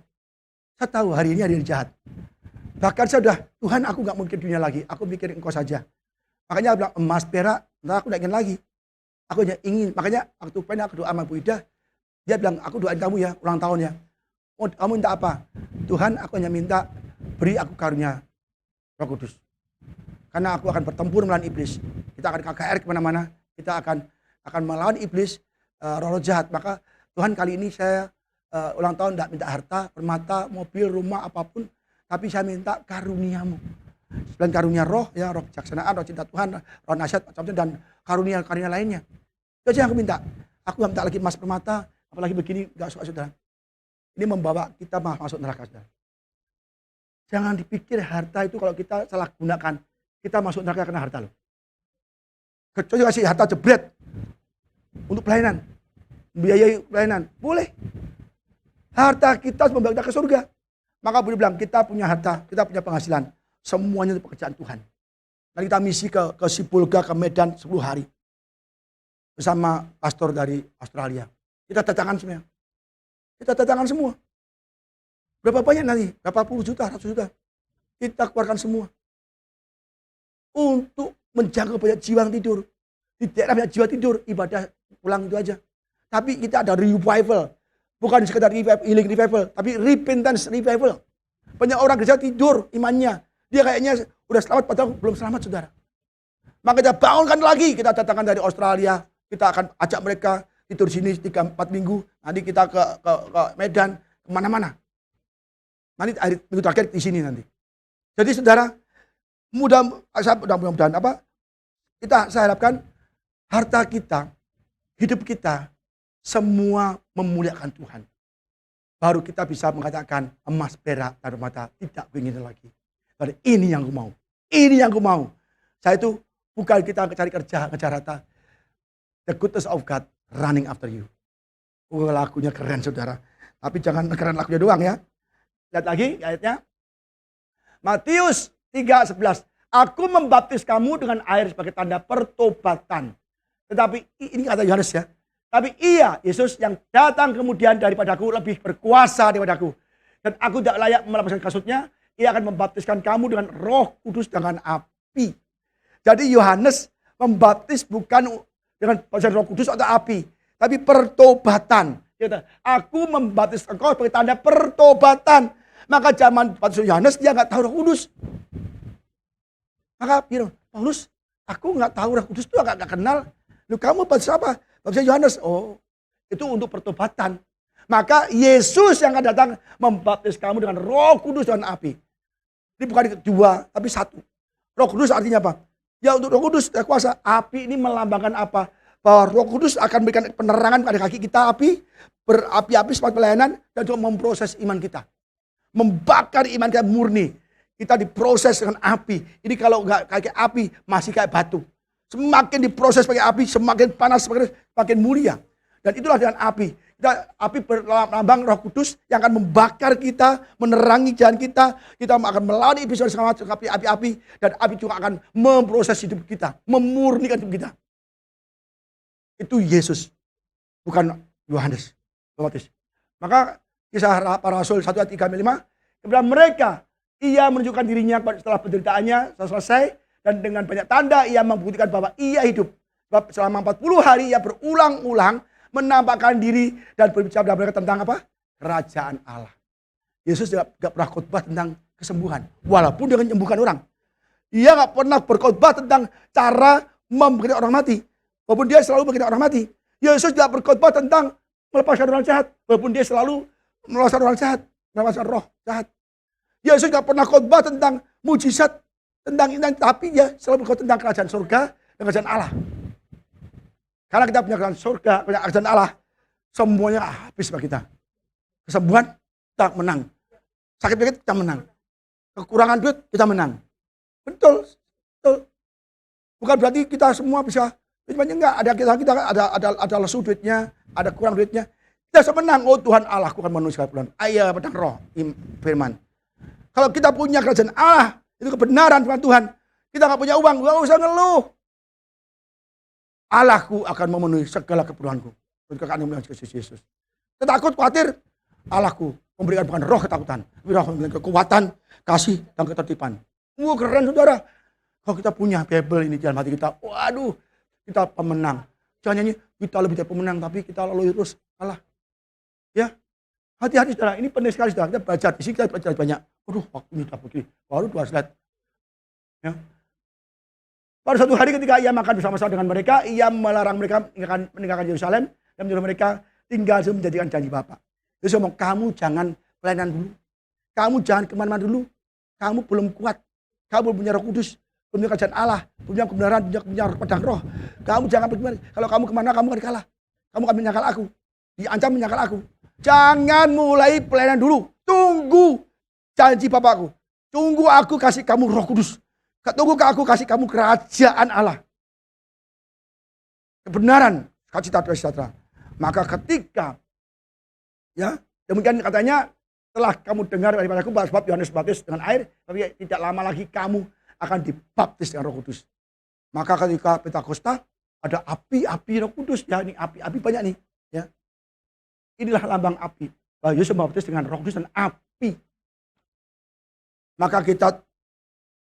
Saya tahu hari ini hari yang jahat. Bahkan saya udah, Tuhan aku nggak mungkin dunia lagi. Aku mikirin Engkau saja. Makanya aku bilang emas, perak, nah aku nggak ingin lagi. Aku hanya ingin. Makanya waktu pernah aku doa sama Bu Ida. Dia bilang, aku doain kamu ya, ulang tahun ya. Oh, kamu minta apa? Tuhan, aku hanya minta beri aku karunia Roh Kudus. Karena aku akan bertempur melawan iblis. Kita akan KKR kemana-mana. Kita akan melawan iblis, roh-roh jahat. Maka Tuhan kali ini saya ulang tahun tidak minta harta, permata, mobil, rumah, apapun. Tapi saya minta karuniamu. Selain karunia roh, ya roh kejaksanaan, roh cinta Tuhan, roh nasihat, macam-macam, dan karunia lainnya. Itu aja yang aku minta. Aku nggak minta lagi emas permata, apalagi begini, nggak suka saudara. Ini membawa kita masuk neraka saudara. Jangan dipikir harta itu kalau kita salah gunakan, kita masuk neraka karena harta loh. Kecuali kasih harta jebret untuk pelayanan, biayai pelayanan, boleh. Harta kita membawa kita ke surga. Maka boleh bilang kita punya harta, kita punya penghasilan, semuanya itu pekerjaan Tuhan. Dan kita misi ke Sipulga, ke Medan 10 hari bersama pastor dari Australia. Kita datangkan semua. Kita datangkan semua. Berapa banyak nanti? Berapa puluh juta, ratus juta. Kita keluarkan semua. Untuk menjaga banyak jiwa yang tidur. Di daerah banyak jiwa tidur, ibadah pulang itu aja. Tapi kita ada revival. Bukan sekedar healing revival, tapi repentance revival. Banyak orang gereja tidur imannya. Dia kayaknya udah selamat, padahal belum selamat saudara. Maka kita bangunkan lagi. Kita datangkan dari Australia. Kita akan ajak mereka tidur sini 3-4 minggu. Nanti kita ke Medan, kemana-mana. Nanti minggu terakhir di sini nanti. Jadi saudara, mudah-mudahan saya harapkan harta kita, hidup kita, semua memuliakan Tuhan. Baru kita bisa mengatakan emas, perak, dan permata tidak ingin lagi. Dan ini yang aku mau. Ini yang aku mau. Saya itu bukan kita cari kerja, ngejar harta. The goodness of God running after you. Lagunya keren saudara. Tapi jangan keren lagunya doang ya. Lihat lagi ayatnya. Matius 3:11. Aku membaptis kamu dengan air sebagai tanda pertobatan. Tetapi ini kata Yohanes ya. Tapi ia, Yesus yang datang kemudian daripadaku lebih berkuasa daripadaku. Dan aku tidak layak melepaskan kasutnya. Ia akan membaptiskan kamu dengan Roh Kudus dengan api. Jadi Yohanes membaptis bukan dengan baptisan Roh Kudus atau api. Tapi pertobatan. Dia kata, aku membaptis engkau sebagai tanda pertobatan. Maka zaman baptisan Yohanes dia nggak tahu Roh Kudus. Maka bilang, Paulus, aku nggak tahu Roh Kudus itu nggak kenal. Lu kamu baptis apa? Baptisan Yohanes. Oh, itu untuk pertobatan. Maka Yesus yang akan datang membaptis kamu dengan Roh Kudus dan api. Ini bukan 2, tapi 1. Roh Kudus artinya apa? Ya untuk Roh Kudus kuasa. Api ini melambangkan apa? Bahwa Roh Kudus akan memberikan penerangan pada kaki kita api, berapi-api semangat pelayanan dan juga memproses iman kita. Membakar iman kita murni. Kita diproses dengan api. Ini kalau nggak kayak api masih kayak batu. Semakin diproses pakai api, semakin panas, semakin mulia. Dan itulah dengan api. Api berlambang Roh Kudus yang akan membakar kita, menerangi jalan kita. Kita akan melawan iblis bersama api-api. Dan api juga akan memproses hidup kita, memurnikan hidup kita. Itu Yesus, bukan Yohanes Pembaptis. Maka kisah para rasul 1 ayat 3-5. Kepada mereka, ia menunjukkan dirinya setelah penderitaannya selesai. Dan dengan banyak tanda ia membuktikan bahwa ia hidup. Sebab selama 40 hari ia berulang-ulang menampakkan diri dan berbicara kepada mereka tentang apa? Kerajaan Allah. Yesus tidak pernah khotbah tentang kesembuhan. Walaupun dia menyembuhkan orang. Dia nggak pernah berkhotbah tentang cara membangkitkan orang mati. Walaupun dia selalu membangkitkan orang mati. Yesus tidak berkhotbah tentang melepaskan orang jahat. Walaupun dia selalu melepaskan orang jahat. Melepaskan roh jahat. Yesus nggak pernah khotbah tentang mujizat. Tentang ini. Tapi dia selalu berkhotbah tentang kerajaan surga dan kerajaan Allah. Karena kita punya kerajaan surga, punya kerajaan Allah. Semuanya habis bagi kita. Kesembuhan, kita menang. Sakit penyakit, kita menang. Kekurangan duit, kita menang. Betul, betul. Bukan berarti kita semua bisa, enggak, ada lesu duitnya, ada kurang duitnya. Kita bisa menang, oh Tuhan Allah, aku akan memenuhi segala keperluan. Ayah, pedang roh, firman. Kalau kita punya kerajaan Allah, itu kebenaran firman Tuhan. Kita nggak punya uang, nggak usah ngeluh. Allahku akan memenuhi segala keperluanku. Ketika kami melihat Yesus. Kita takut, khawatir, Allahku memberikan bukan roh ketakutan, tapi roh memberikan kekuatan, kasih, dan ketertiban. Wah, keren saudara. Kalau kita punya Bible ini dalam hati kita, waduh, kita pemenang. Jangan nyanyi, kita lebih dari pemenang, tapi kita lalu terus kalah. Ya, hati-hati saudara, ini penting sekali saudara. Kita belajar, di sini kita belajar banyak. Waduh, waktu ini udah begini, baru 2 slide. Ya. Pada suatu hari ketika ia makan bersama-sama dengan mereka, ia melarang mereka meninggalkan Yerusalem dan menyuruh mereka tinggal menjadikan janji Bapa. Yesus ngomong, kamu jangan pelayanan dulu. Kamu jangan kemana-mana dulu. Kamu belum kuat. Kamu belum punya Roh Kudus. Belum punya kerajaan Allah. Belum punya kebenaran, belum punya pedang roh. Kamu jangan pergi. Kalau kamu kemana, kamu akan kalah. Kamu akan menyangkal aku. Diancam menyangkal aku. Jangan mulai pelayanan dulu. Tunggu janji Bapakku. Tunggu aku kasih kamu Roh Kudus. Tunggu aku kasih kamu kerajaan Allah. Kebenaran, sukacita dan sejahtera. Maka ketika ya, demikian katanya setelah kamu dengar daripada aku sebab Yohanes baptis dengan air, tapi tidak lama lagi kamu akan dibaptis dengan Roh Kudus. Maka ketika Pentakosta ada api-api Roh Kudus, ya ini api-api banyak nih, ya. Inilah lambang api. Bahwa Yesus membaptis dengan Roh Kudus dan api.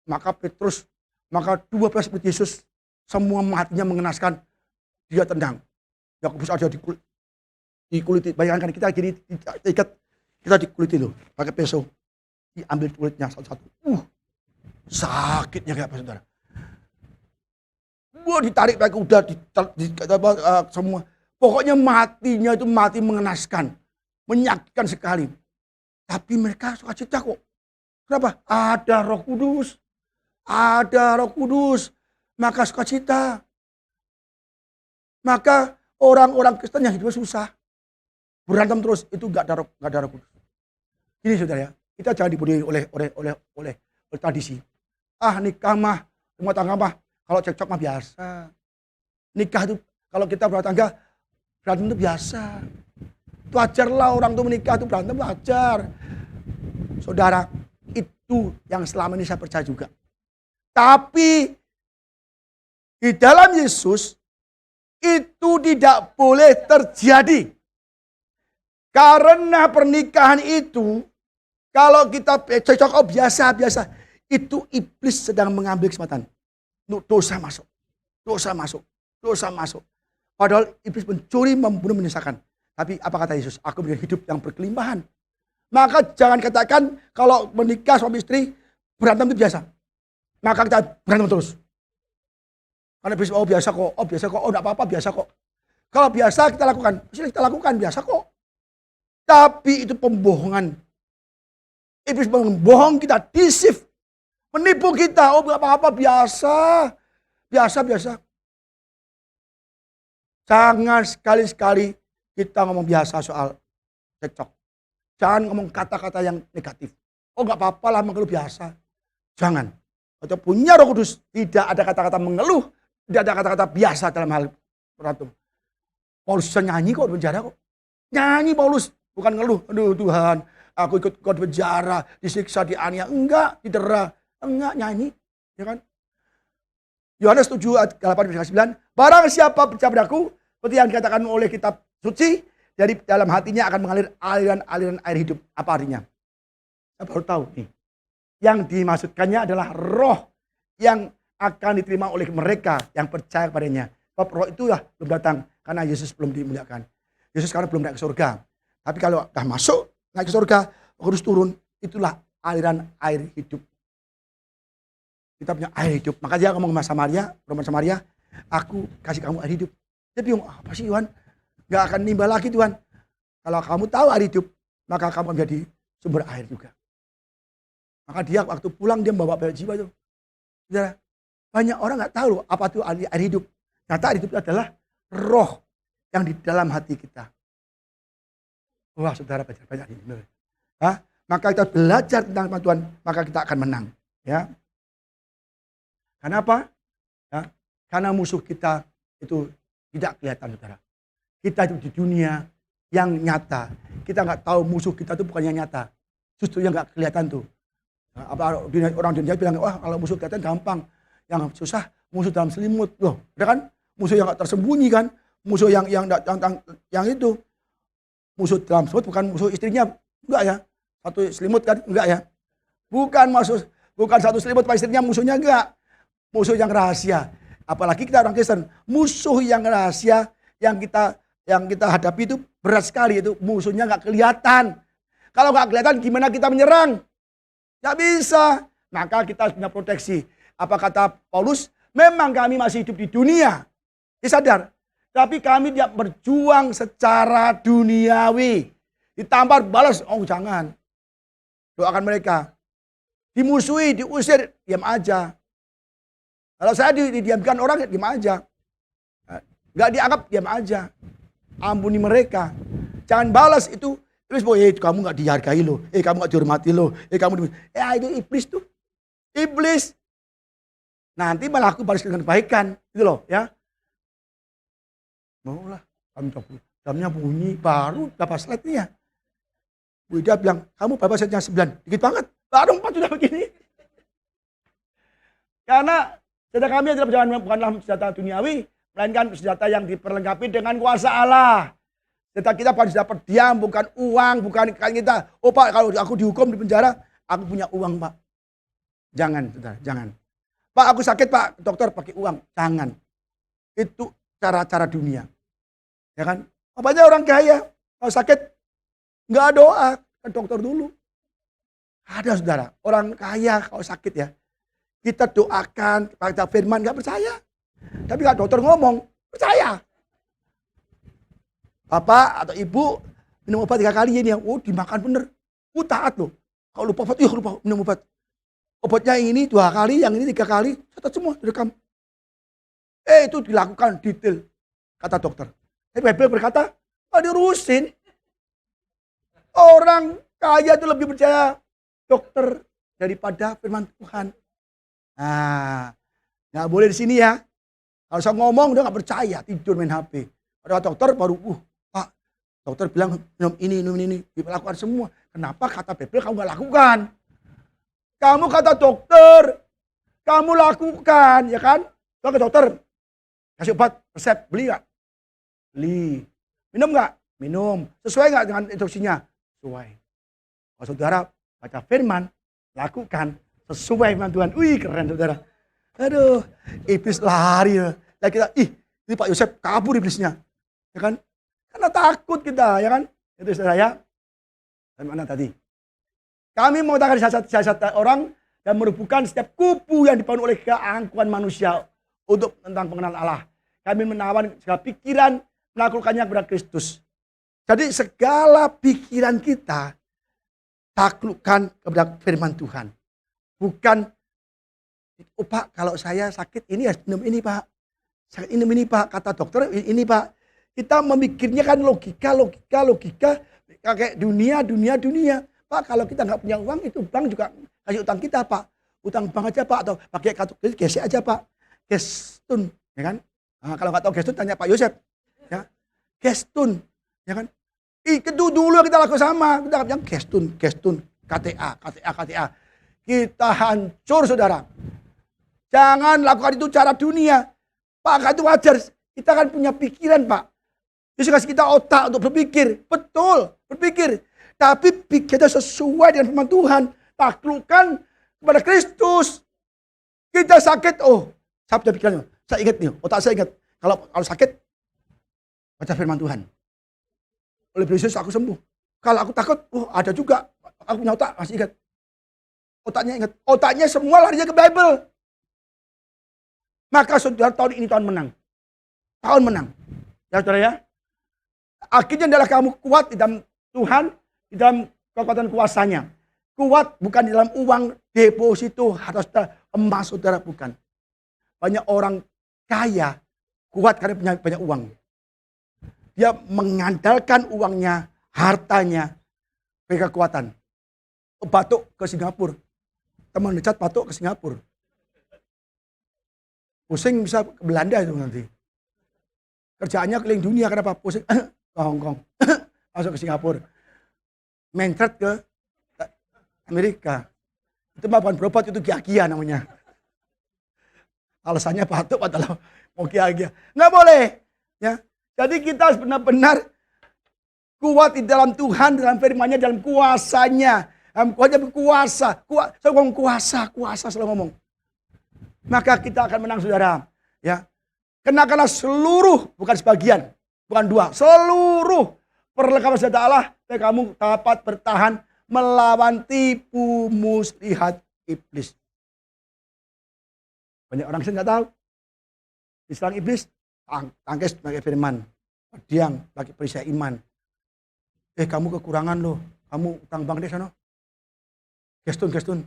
Maka Petrus, maka 12 murid Yesus semua matinya mengenaskan, dia tendang. Yakobus ada dikuliti. Bayangkan kita gini ikat, kita dikuliti loh, pakai pisau, diambil kulitnya satu-satu. Sakitnya kayak apa saudara? Wah, ditarik pakai udah semua. Pokoknya matinya itu mati mengenaskan, menyakitkan sekali. Tapi mereka sukacita kok. Kenapa? Ada Roh Kudus. Ada Roh Kudus. Maka sukacita. Maka orang-orang Kristen yang hidup susah, berantem terus, itu gak ada Roh Kudus. Ini saudara ya, kita jangan dibodohi oleh tradisi. Nikah mah, rumah tangga mah, kalau cekcok mah biasa. Nikah itu, kalau kita berumah tangga, berantem itu biasa. Wajarlah orang tuh menikah itu berantem, wajar. Saudara, itu yang selama ini saya percaya juga. Tapi, di dalam Yesus, itu tidak boleh terjadi. Karena pernikahan itu, kalau kita cocok biasa-biasa, itu iblis sedang mengambil kesempatan. Dosa masuk. Padahal iblis mencuri, membunuh, menyesakan. Tapi apa kata Yesus? Aku berikan hidup yang berkelimpahan. Maka jangan katakan kalau menikah suami istri, berantem itu biasa. Maka kita berantem terus. Karena iblis, biasa kok, enggak apa-apa, biasa kok. Kalau biasa kita lakukan, biasa kok. Tapi itu pembohongan. Iblis membohong kita, deceive, menipu kita. Enggak apa-apa, biasa. Jangan sekali-sekali kita ngomong biasa soal cekcok. Jangan ngomong kata-kata yang negatif. Enggak apa-apa lah mengeluh biasa. Jangan. Atau punya Roh Kudus, tidak ada kata-kata mengeluh, tidak ada kata-kata biasa dalam hal berantem. Paulus bisa nyanyi kok di penjara kok. Nyanyi Paulus, bukan ngeluh. Aduh Tuhan, aku ikut kau di penjara, disiksa, dianiaya. Enggak, didera. Enggak, nyanyi. Ya kan? Yohanes 7 ayat 8-9. Barang siapa percaya padaku, seperti yang dikatakan oleh kitab suci, dari dalam hatinya akan mengalir aliran-aliran air hidup. Apa artinya? Saya baru tahu nih. Yang dimaksudkannya adalah roh yang akan diterima oleh mereka yang percaya kepadanya. Sebab roh itu belum datang karena Yesus belum dimuliakan. Yesus sekarang belum naik ke surga. Tapi kalau dah masuk, naik ke surga, harus turun. Itulah aliran air hidup. Kita punya air hidup. Maka dia ngomong sama Samaria, perempuan Samaria, aku kasih kamu air hidup. Dia bingung, apa sih Tuhan? Gak akan nimba lagi Tuhan. Kalau kamu tahu air hidup, maka kamu menjadi sumber air juga. Maka dia waktu pulang dia membawa banyak jiwa itu. Saudara, banyak orang gak tahu loh apa itu air hidup. Ternyata air hidup itu adalah roh yang di dalam hati kita. Wah saudara belajar banyak ini. Maka kita belajar tentang Tuhan, maka kita akan menang. Ya. Karena apa? Ya, karena musuh kita itu tidak kelihatan, saudara. Kita itu di dunia yang nyata. Kita nggak tahu musuh kita itu bukan yang nyata. Justru yang nggak kelihatan tuh. Nah, orang dunia bilang, wah kalau musuh kelihatan gampang. Yang susah musuh dalam selimut. Loh, ada kan? Musuh yang nggak tersembunyi kan? Musuh yang itu. Musuh dalam selimut bukan musuh istrinya. Enggak ya. Satu selimut kan? Enggak ya. Bukan satu selimut pak istrinya musuhnya enggak. Musuh yang rahasia. Apalagi kita orang Kristen, musuh yang rahasia yang kita hadapi itu berat sekali, itu musuhnya nggak kelihatan. Kalau nggak kelihatan gimana kita menyerang? Nggak bisa. Maka kita harus punya proteksi. Apa kata Paulus? Memang kami masih hidup di dunia. Dia sadar. Tapi kami tidak berjuang secara duniawi. Ditampar balas, oh jangan. Doakan mereka. Dimusuhi, diusir, diam aja. Kalau saya didiamkan orang, diam aja. Gak dianggap, diam aja. Ampuni mereka. Jangan balas itu. Terus, kamu gak dihargai loh. Kamu gak dihormati loh. Itu iblis tuh. Iblis. Nanti malah aku balas dengan kebaikan. Gitu loh ya. Maulah. Jamnya bunyi. Baru dapat slide-nya. Bu Ida bilang, kamu berapa slide-nya 9? Dikit banget. Baru 4 sudah begini. Karena senjata kami adalah bukanlah senjata duniawi, melainkan senjata yang diperlengkapi dengan kuasa Allah. Senjata kita bukan senjata diam, bukan uang, bukan kita. Oh Pak, kalau aku dihukum di penjara, aku punya uang Pak. Jangan, saudara, jangan. Pak, aku sakit Pak, dokter pakai uang. Jangan. Itu cara-cara dunia. Ya kan? Apanya orang kaya, kalau sakit, nggak doa ke dokter dulu. Ada saudara, orang kaya kalau sakit ya. Kita doakan, baca firman, nggak percaya. Tapi kalau dokter ngomong, percaya. Bapak atau ibu minum obat 3 kali ini ya, dimakan bener. Taat loh. Kalau lupa obat, lupa minum obat. Obatnya yang ini 2 kali, yang ini 3 kali, catat semua, direkam. Itu dilakukan detail, kata dokter. Tapi Bible berkata, diurusin. Orang kaya itu lebih percaya dokter daripada firman Tuhan. Nah, nggak boleh di sini ya. Kalau saya ngomong udah nggak percaya, tidur main HP. Ada dokter baru, Pak, dokter bilang minum ini, dilakukan semua. Kenapa kata Bible kamu nggak lakukan? Kamu kata dokter, kamu lakukan, ya kan? Kalau ke dokter, kasih obat, resep, beli nggak? Beli. Minum nggak? Minum. Sesuai nggak dengan instruksinya? Sesuai. Kalau saudara baca firman, lakukan sesuai firman Tuhan. Wih keren saudara. Aduh, iblis lari. Ya kita, ini Pak Yosef kabur iblisnya. Ya kan? Karena takut kita, ya kan? Itu saudara ya. Dan mana tadi? Kami mengatakan siasat orang dan merubuhkan setiap kubu yang dibangun oleh keangkuhan manusia untuk tentang pengenalan Allah. Kami menawan segala pikiran, menaklukkannya kepada Kristus. Jadi segala pikiran kita taklukkan kepada firman Tuhan. Bukan, Pak kalau saya sakit ini harus minum ini Pak. Sakit ini Pak, kata dokter ini Pak. Kita memikirnya kan logika. Kayak dunia. Pak kalau kita nggak punya uang itu bank juga kasih utang kita Pak. Utang bank aja Pak, atau pakai kartu kredit gesek aja Pak. Gestun, ya kan? Nah, kalau nggak tahu gestun tanya Pak Yosef. Ya. Gestun, ya kan? Itu dulu kita lakukan sama. Kita bilang gestun, KTA. Kita hancur saudara. Jangan lakukan itu cara dunia. Pak, itu wajar. Kita kan punya pikiran Pak. Yesus kasih kita otak untuk berpikir. Betul, berpikir. Tapi pikirnya sesuai dengan firman Tuhan. Taklukkan kepada Kristus. Kita sakit, saya punya pikirannya. Saya ingat nih, otak saya ingat. Kalau sakit, baca firman Tuhan. oleh Yesus aku sembuh. Kalau aku takut, ada juga. Aku punya otak, masih ingat. Otaknya ingat. Otaknya semua larinya ke Bible. Maka saudara, tahun ini tahun menang. Tahun menang. Ya saudara ya. Akhirnya adalah kamu kuat di dalam Tuhan, di dalam kekuatan kuasanya. Kuat bukan di dalam uang deposito atau emas saudara, bukan. Banyak orang kaya kuat karena punya banyak uang. Dia mengandalkan uangnya, hartanya, bagi kekuatan. Batuk ke Singapura. Teman dekat batuk ke Singapura. Pusing bisa ke Belanda itu nanti. Kerjaannya keliling dunia, kenapa? Pusing ke Hong Kong. Masuk ke Singapura. Mencret ke Amerika. Itu mah bukan berobat, itu gia-gia namanya. Alasannya batuk padahal mau gia-gia. Nggak boleh. Ya. Jadi kita harus benar-benar kuat di dalam Tuhan, dalam firman-Nya, dalam kuasanya. Kuatnya berkuasa. Saya ngomong kuasa selalu ngomong. Maka kita akan menang saudara. Ya. Kenakanlah seluruh, bukan sebagian, bukan dua. Seluruh perlengkapan senjata Allah, supaya kamu dapat bertahan melawan tipu muslihat iblis. Banyak orang sih nggak tahu. Diserang iblis, tangkis pakai firman. Diam pakai perisai iman. Kamu kekurangan loh. Kamu utang bank di sana. Gestun.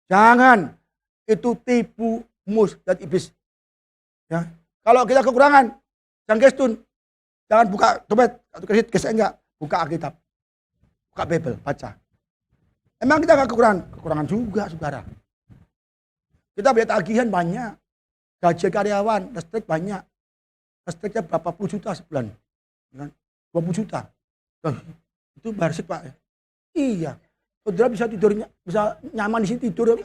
Jangan. Itu tipu muslihat iblis. Ya. Kalau kita kekurangan, jangan gestun. Jangan buka dompet atau kredit, gesek enggak. Buka Alkitab. Buka Bible, baca. Emang kita gak kekurangan? Kekurangan juga, saudara. Kita punya tagihan banyak. Gaji karyawan, listrik banyak. Listriknya berapa puluh juta sebulan. 20 juta. Itu barsik Pak. Iya. Saudara bisa tidurnya, bisa nyaman di sini tidur.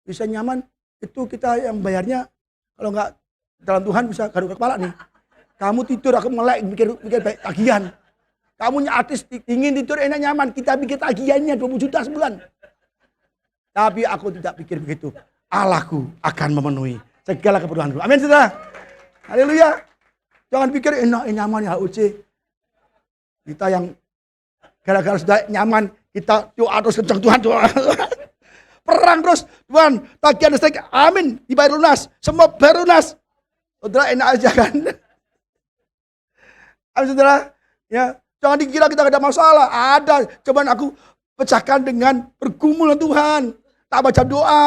Bisa nyaman. Itu kita yang bayarnya, kalau enggak dalam Tuhan bisa garuk kepala nih. Kamu tidur, aku melek, mikir baik tagihan. Kamu artis ingin tidur enak nyaman, kita bikin tagihannya 20 juta sebulan. Tapi aku tidak pikir begitu. Allahku akan memenuhi segala keperluanku. Amin saudara. Haleluya. Jangan pikir enak nyaman ya HUC. Kita yang gara-gara sudah nyaman, kita doa terus kencang Tuhan doa. Perang terus, Tuhan, tagihan listrik, amin, dibayar lunas, semua bayar lunas. Saudara enak aja kan. Amin saudara. Ya, jangan dikira kita gak ada masalah. Ada, cuman aku pecahkan dengan bergumul dengan Tuhan. Tak baca doa.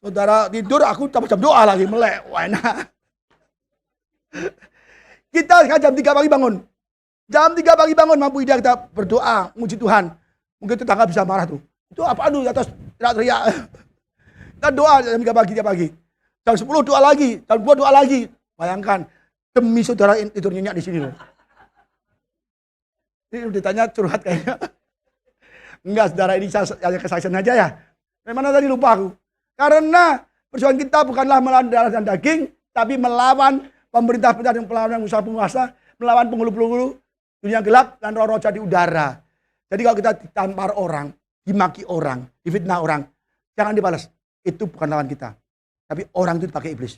Saudara tidur, aku tak baca doa lagi, melek. Wah enak. Kita kan jam 3 pagi bangun. Jam 3 pagi bangun, mampu ide kita berdoa, muji Tuhan. Mungkin tetangga bisa marah tuh. Itu apa aduh, atas teriak-teriak. Kita doa jam 3 pagi, tiap pagi. Jam 10 doa lagi, jam 2 doa lagi. Bayangkan, demi saudara tidur nyenyak di sini loh. Ini ditanya curhat kayaknya. Enggak, saudara, ini hanya kesaksian aja ya. Memang tadi lupa aku. Karena perjuangan kita bukanlah melawan darah dan daging, tapi melawan pemerintah-pemerintah dan melawan penguasa, melawan penghulu-penghulu dunia gelap dan roh-roh di udara. Jadi kalau kita ditampar orang, dimaki orang, difitnah orang, jangan dibalas. Itu bukan lawan kita. Tapi orang itu dipakai iblis.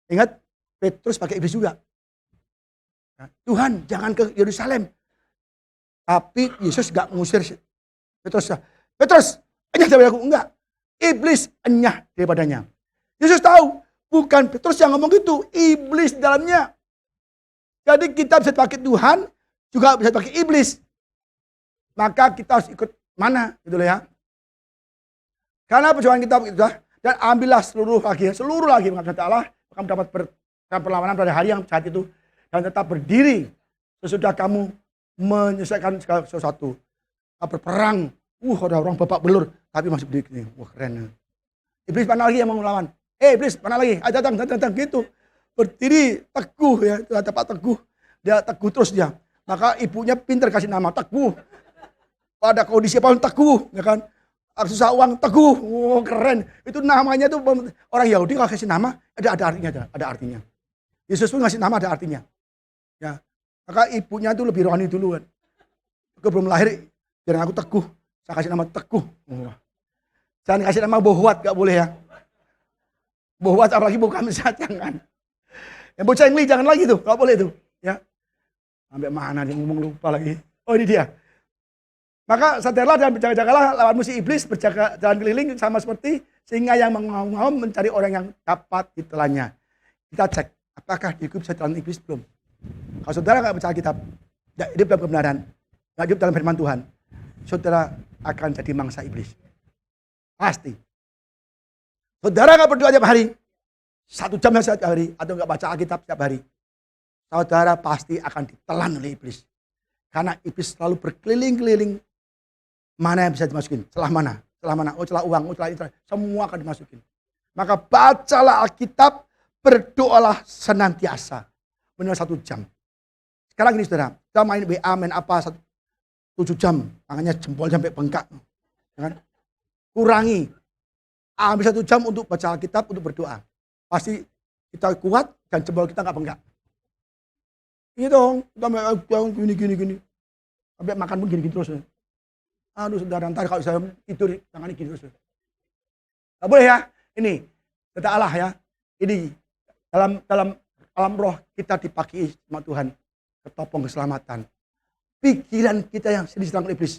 Ingat, Petrus pakai iblis juga. Tuhan, jangan ke Yerusalem. Tapi Yesus gak mengusir Petrus. Petrus, enyah daripada aku. Enggak. Iblis enyah daripadanya. Yesus tahu, bukan Petrus yang ngomong gitu. Iblis di dalamnya. Jadi kita bisa pakai Tuhan, juga bisa pakai iblis. Maka kita harus ikut mana, gitu loh ya. Karena perjuangan kita begitu, dan ambillah seluruh lagi menghadap Allah, akan mendapat perlawanan pada hari yang saat itu, dan tetap berdiri sesudah kamu menyelesaikan segala sesuatu. Berperang, ada orang babak belur, tapi masih berdiri. Wah keren. Iblis mana lagi yang mau melawan? Iblis mana lagi? Ayo datang gitu. Berdiri teguh ya, dapat teguh. Dia teguh terus dia. Maka ibunya pintar kasih nama teguh. Pada kondisi apa teguh, ya kan? Susah uang teguh, keren. Itu namanya tuh orang Yahudi kalau kasih nama ada artinya. Yesus pun ngasih nama ada artinya. Ya, maka ibunya tuh lebih rohani dulu kan. Aku belum lahir, biar aku teguh. Saya kasih nama teguh. Jangan kasih nama bohwat, gak boleh ya. Bohwat apalagi bukan mesat, jangan. Yang bocah yang jangan lagi tuh, gak boleh tuh. Ya. Sampai mana dia ngomong lupa lagi. Oh ini dia. Maka sadarlah dan berjaga-jagalah lawan musuh iblis, berjaga jalan keliling sama seperti singa yang mengaum-ngaum mencari orang yang dapat ditelannya. Kita cek, apakah diriku bisa telan iblis belum? Kalau saudara nggak percaya kitab, nggak hidup dalam kebenaran, nggak hidup dalam firman Tuhan, saudara akan jadi mangsa iblis. Pasti. Saudara nggak berdoa tiap hari, 1 jam setiap hari, atau nggak baca Alkitab setiap hari, saudara pasti akan ditelan oleh iblis. Karena iblis selalu berkeliling-keliling, mana yang bisa dimasukin, celah mana, oh celah uang, oh celah itu, semua akan dimasukin. Maka bacalah Alkitab, berdoalah senantiasa, benar 1 jam. Sekarang ini saudara, kita main WA, main apa, 7 jam, tangannya jempol sampai bengkak. Ya kan? Kurangi, ambil 1 jam untuk baca Alkitab, untuk berdoa. Pasti kita kuat dan jempol kita nggak bengkak. Ini dong, kita gini. Sampai makan pun gini terus. Aduh saudara, ntar kalau saya tidur, tangannya gini terus. Gak boleh ya, ini, kata Allah ya, ini, dalam alam roh kita dipakai sama Tuhan, ketopong keselamatan. Pikiran kita yang diserang oleh iblis,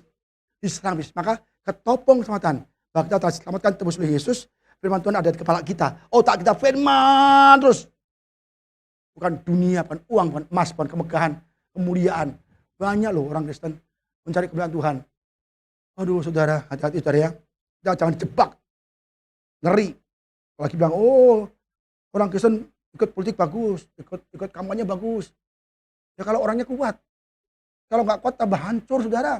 maka ketopong keselamatan. Bahwa kita telah diselamatkan tebus oleh Yesus, firman Tuhan ada di kepala kita. Otak kita firman terus. Bukan dunia, bukan uang, bukan emas, bukan kemegahan, kemuliaan. Banyak loh orang Kristen mencari kemuliaan Tuhan. Aduh saudara, hati-hati saudara ya. Kita jangan dijebak. Ngeri. Lagi bilang, oh orang Kristen ikut politik bagus, ikut kampanye bagus. Ya kalau orangnya kuat. Kalau nggak kuat tambah hancur saudara.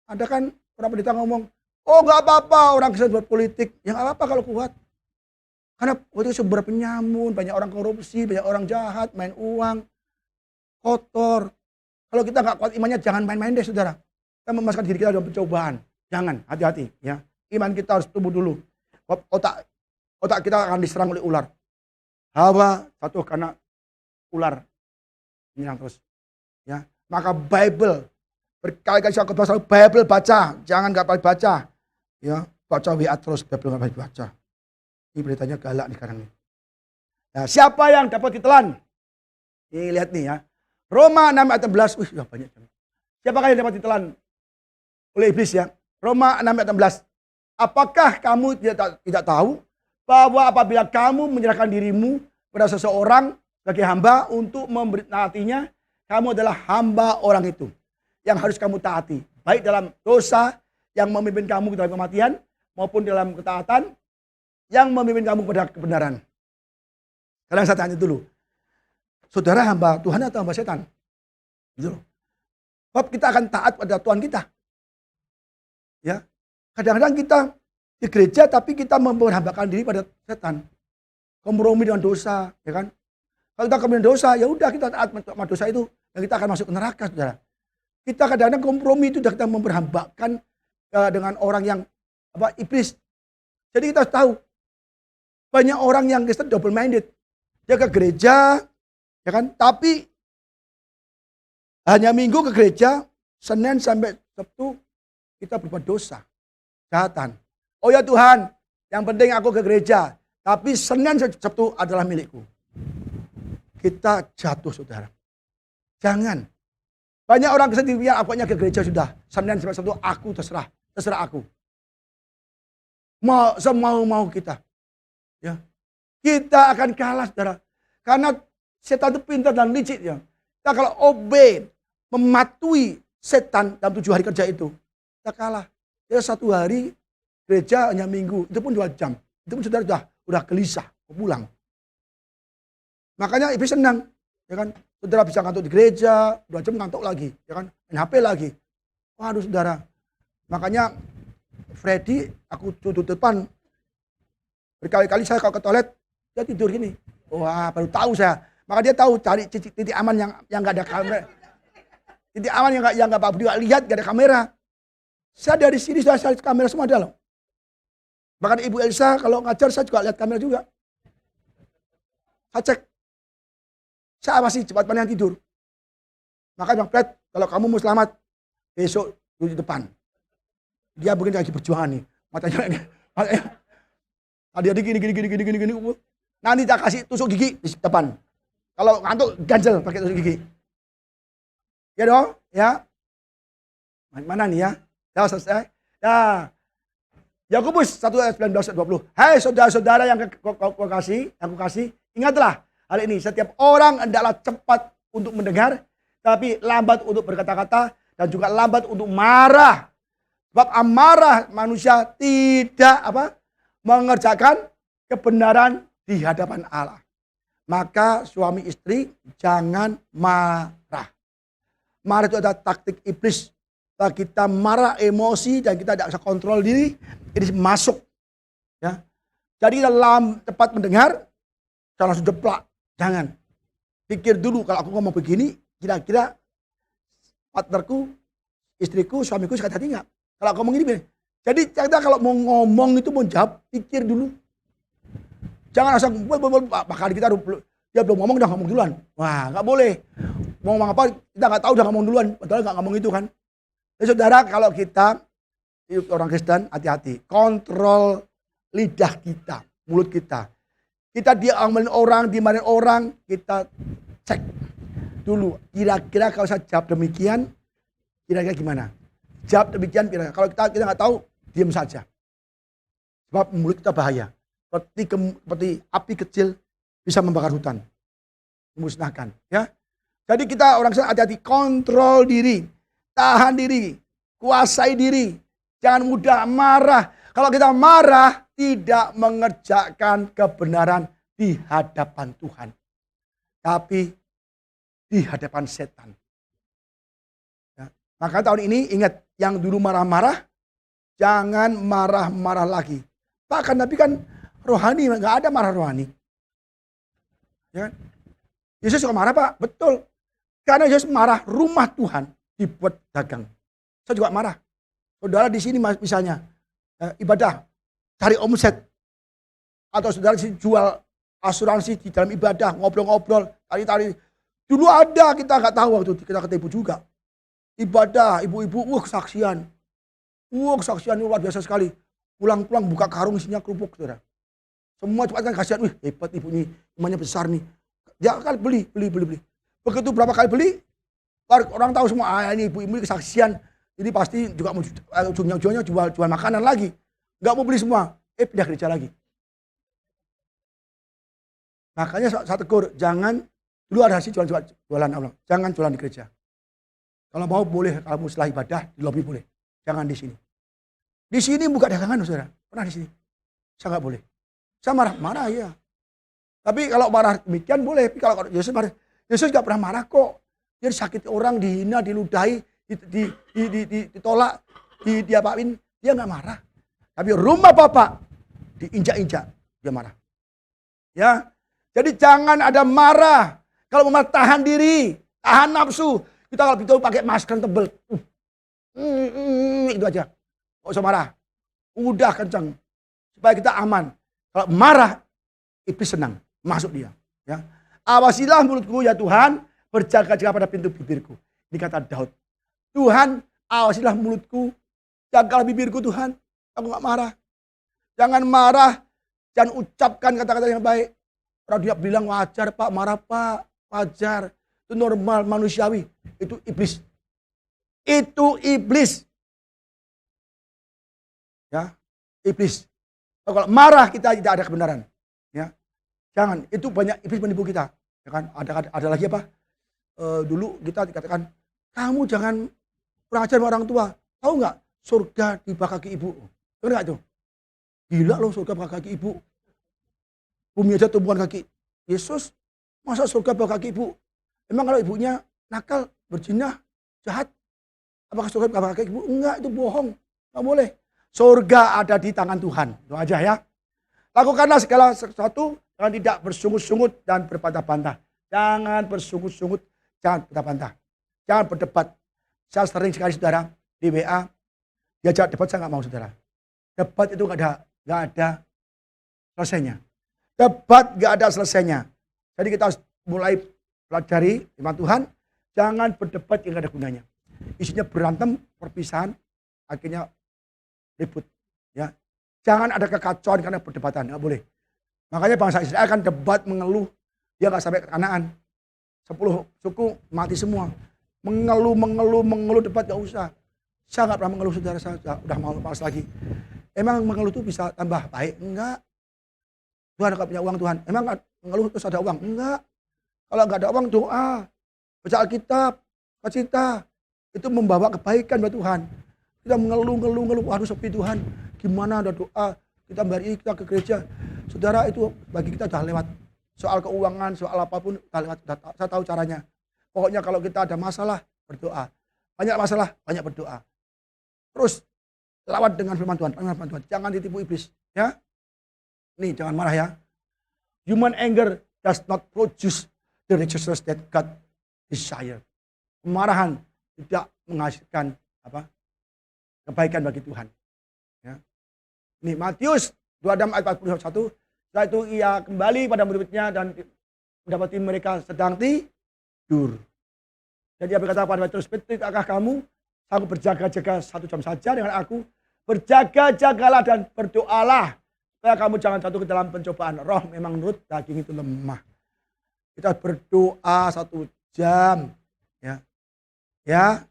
Ada kan orang pendeta ngomong, oh nggak apa-apa orang Kristen buat politik. Ya nggak apa-apa kalau kuat. Karena itu sumber penyamun, banyak orang korupsi, banyak orang jahat, main uang, kotor. Kalau kita nggak kuat imannya, jangan main-main deh saudara. Kita memasukkan diri kita dalam pencobaan. Jangan, hati-hati ya. Iman kita harus tumbuh dulu. Otak kita akan diserang oleh ular. Hawa jatuh karena ular. Menyerang terus. Ya. Maka Bible, berkali-kali saya khotbah Bible baca, jangan nggak baca. Ya, baca WA terus, Bible nggak baca. Ini beritanya galak nih sekarang nih. Nah, siapa yang dapat ditelan? Ini lihat nih ya. Roma 6 ayat 11. Wih, sudah banyak. Siapakah yang dapat ditelan oleh iblis ya? Roma 6 ayat 16. Apakah kamu tidak tahu bahwa apabila kamu menyerahkan dirimu pada seseorang sebagai hamba untuk menaatinya, kamu adalah hamba orang itu yang harus kamu taati. Baik dalam dosa yang memimpin kamu ke dalam kematian maupun dalam ketaatan yang memimpin kamu pada kebenaran. Sekarang saya tanya dulu. Saudara hamba Tuhan atau hamba setan? Gitu. Sebab kita akan taat pada Tuhan kita. Ya. Kadang-kadang kita di gereja tapi kita memperhambakan diri pada setan. Kompromi dengan dosa, ya kan? Kalau kita kompromi dengan dosa, ya udah kita taat pada dosa itu dan kita akan masuk ke neraka, saudara. Kita kadang-kadang kompromi itu sudah kita memperhambakan dengan orang yang iblis. Jadi kita harus tahu banyak orang yang Kristen double minded. Dia ke gereja, ya kan? Tapi hanya Minggu ke gereja, Senin sampai Sabtu kita berbuat dosa, kejahatan. Oh ya Tuhan, yang penting aku ke gereja, tapi Senin sampai Sabtu adalah milikku. Kita jatuh saudara. Jangan. Banyak orang Kristen yang akunya ke gereja sudah, Senin sampai Sabtu aku terserah aku. Semau kita. Ya. Kita akan kalah saudara. Karena setan itu pintar dan licik ya. Kita kalau obey, mematuhi setan dalam 7 hari kerja itu, kita kalah. Ya 1 hari gereja hanya Minggu, itu pun 2 jam. Itu pun saudara udah gelisah, mau pulang. Makanya iblis senang, ya kan? Saudara bisa ngantuk di gereja, 2 jam ngantuk lagi, ya kan? Main HP lagi. Waduh saudara. Makanya Freddy, aku duduk depan. Berkali-kali saya kalau ke toilet, dia tidur gini. Wah, baru tahu saya. Maka dia tahu cari titik aman yang nggak ada kamera. Titik aman yang nggak Pak Budi lihat, nggak ada kamera. Saya dari sini sudah lihat kamera semua ada loh. Bahkan Ibu Elsa kalau ngajar saya juga lihat kamera juga. Saya cek. Saya masih cepat yang tidur. Maka Bang Fred, kalau kamu mau selamat, besok duduk di depan. Dia mungkin lagi perjuangan nih. Matanya dia gini. Nanti tak kasih tusuk gigi di depan. Kalau ngantuk ganjel pakai tusuk gigi. Ya dong, ya. Mana nih ya? Ya selesai. Ya. Yakobus 1 ayat 19-20. Hai saudara-saudara yang kau kasih, ingatlah hal ini. Setiap orang hendaklah cepat untuk mendengar, tapi lambat untuk berkata-kata dan juga lambat untuk marah. Sebab amarah manusia tidak mengerjakan kebenaran di hadapan Allah. Maka suami istri jangan marah. Marah itu adalah taktik iblis. Kita marah emosi dan kita tidak bisa kontrol diri, ini masuk. Ya. Jadi dalam cepat mendengar, jangan langsung jeplak. Jangan. Pikir dulu kalau aku ngomong begini, kira-kira partnerku, istriku, suamiku suka hati nggak? Kalau aku ngomong ini, jadi kita kalau mau ngomong itu mau jawab, pikir dulu. Jangan langsung, bakal kita dia belum ngomong udah ngomong duluan. Wah, nggak boleh. Mau ngomong apa kita nggak tahu udah ngomong duluan. Padahal nggak ngomong itu kan. Jadi saudara, kalau kita orang Kristen, hati-hati. Kontrol lidah kita, mulut kita. Kita diamalin orang, dimarahin orang, kita cek dulu. Kira-kira kalau saya jawab demikian, kira-kira gimana? Jawab demikian, kira-kira. Kalau kita nggak tahu, diam saja. Sebab mulut kita bahaya. Seperti api kecil bisa membakar hutan, memusnahkan. Ya, jadi kita orang Kristen hati-hati, kontrol diri. Tahan diri, kuasai diri, jangan mudah marah. Kalau kita marah, tidak mengerjakan kebenaran di hadapan Tuhan, tapi di hadapan setan. Ya. Maka tahun ini ingat, yang dulu marah-marah, jangan marah-marah lagi. Bahkan tapi kan rohani, nggak ada marah rohani. Ya. Yesus suka marah Pak, betul. Karena Yesus marah, rumah Tuhan dibuat dagang. Saya juga marah. Saudara di sini misalnya ibadah cari omset, atau saudara di sini jual asuransi di dalam ibadah, ngobrol-ngobrol, tari-tari. Dulu ada, kita nggak tahu waktu kita ketipu juga. Ibadah, ibu-ibu, kesaksian. Kesaksian luar biasa sekali. Pulang-pulang buka karung isinya kerupuk, saudara. Semua cepat kan kasihan, hebat ibu ini, imannya besar nih. Ya kan beli. Begitu berapa kali beli, orang tahu semua, ini ibu-ibu kesaksian. Jadi pasti juga ujungnya jual makanan lagi. Nggak mau beli semua, pindah gereja lagi. Makanya saya tegur, jangan, dulu ada hasil jualan Allah. Jangan jualan di gereja. Kalau mau boleh, kalau setelah ibadah, di lobi boleh. Jangan di sini. Di sini buka dagangan, saudara. Pernah di sini. Saya nggak boleh. Saya marah ya. Tapi kalau marah demikian boleh. Tapi kalau Yesus marah, Yesus nggak pernah marah kok. Dia disakiti orang, dihina, diludahi, ditolak, diapain, dia nggak marah. Tapi rumah Bapak diinjak-injak, dia marah. Ya, jadi jangan ada marah. Kalau mau tahan diri, tahan nafsu. Kita kalau begitu pakai masker tebel, itu aja. Nggak usah marah. Udah kencang supaya kita aman. Kalau marah, iblis senang masuk dia. Ya, awasilah mulutku ya Tuhan. Berjaga-jaga pada pintu bibirku. Ini kata Daud. Tuhan, awasilah mulutku. Jagalah bibirku Tuhan. Aku gak marah. Jangan marah. Jangan ucapkan kata-kata yang baik. Orang dia bilang wajar Pak, marah Pak. Wajar. Itu normal, manusiawi. Itu iblis. Itu iblis. Ya, iblis. Kalau marah kita tidak ada kebenaran. Ya, jangan. Itu banyak iblis menipu kita. Ya kan? Ada lagi apa? Dulu kita dikatakan, kamu jangan kurang ajar sama orang tua. Tahu nggak? Surga di bawah kaki ibu. Benar nggak itu? Gila loh, surga bawah kaki ibu. Bumi aja tumpuan kaki Yesus. Masa surga bawah kaki ibu? Emang kalau ibunya nakal, berzinah, jahat, apakah surga bawah kaki ibu? Enggak, itu bohong. Nggak boleh. Surga ada di tangan Tuhan. Itu aja ya. Lakukanlah segala sesuatu dengan tidak bersungut-sungut dan berbantah-bantah. Jangan bersungut-sungut. Jangan bantah-bantah, jangan berdebat. Saya sering sekali saudara di WA diajak debat, saya nggak mau saudara. Debat itu nggak ada selesainya. Debat nggak ada selesainya. Jadi kita harus mulai pelajari firman Tuhan. Jangan berdebat yang nggak ada gunanya. Isinya berantem, perpisahan, akhirnya ribut. Ya, jangan ada kekacauan karena perdebatan, nggak boleh. Makanya bangsa Israel akan debat mengeluh, dia nggak sampai ke Kanaan. 10 suku mati semua. mengeluh debat gak usah. Saya nggak pernah mengeluh, saudara, saya udah malas lagi. Emang mengeluh itu bisa tambah baik? Enggak. Tuhan gak punya uang Tuhan. Emang mengeluh terus ada uang? Enggak. Kalau nggak ada uang, doa, baca Alkitab, cita, itu membawa kebaikan buat Tuhan. Kita mengeluh, waduh sepi Tuhan, gimana ada doa, kita hari ini kita ke gereja. Saudara, itu bagi kita udah lewat. Soal keuangan, soal apapun, udah lewat. Saya tahu caranya. Pokoknya kalau kita ada masalah, berdoa. Banyak masalah, banyak berdoa. Terus lawan dengan firman Tuhan, jangan ditipu iblis. Ya, nih jangan marah ya. Human anger does not produce the righteousness that God desire. Kemarahan tidak menghasilkan kebaikan bagi Tuhan. Ya. Nih Matius 26 ayat 41. Setelah itu ia kembali pada murid-muridnya dan mendapati mereka sedang tidur. Jadi dia berkata pada Petrus, "Betulkah kamu sanggup berjaga-jaga 1 jam saja dengan aku? Berjaga-jagalah dan berdoalah supaya kamu jangan jatuh ke dalam pencobaan. Roh memang nurut, daging itu lemah." Kita berdoa 1 jam. Ya,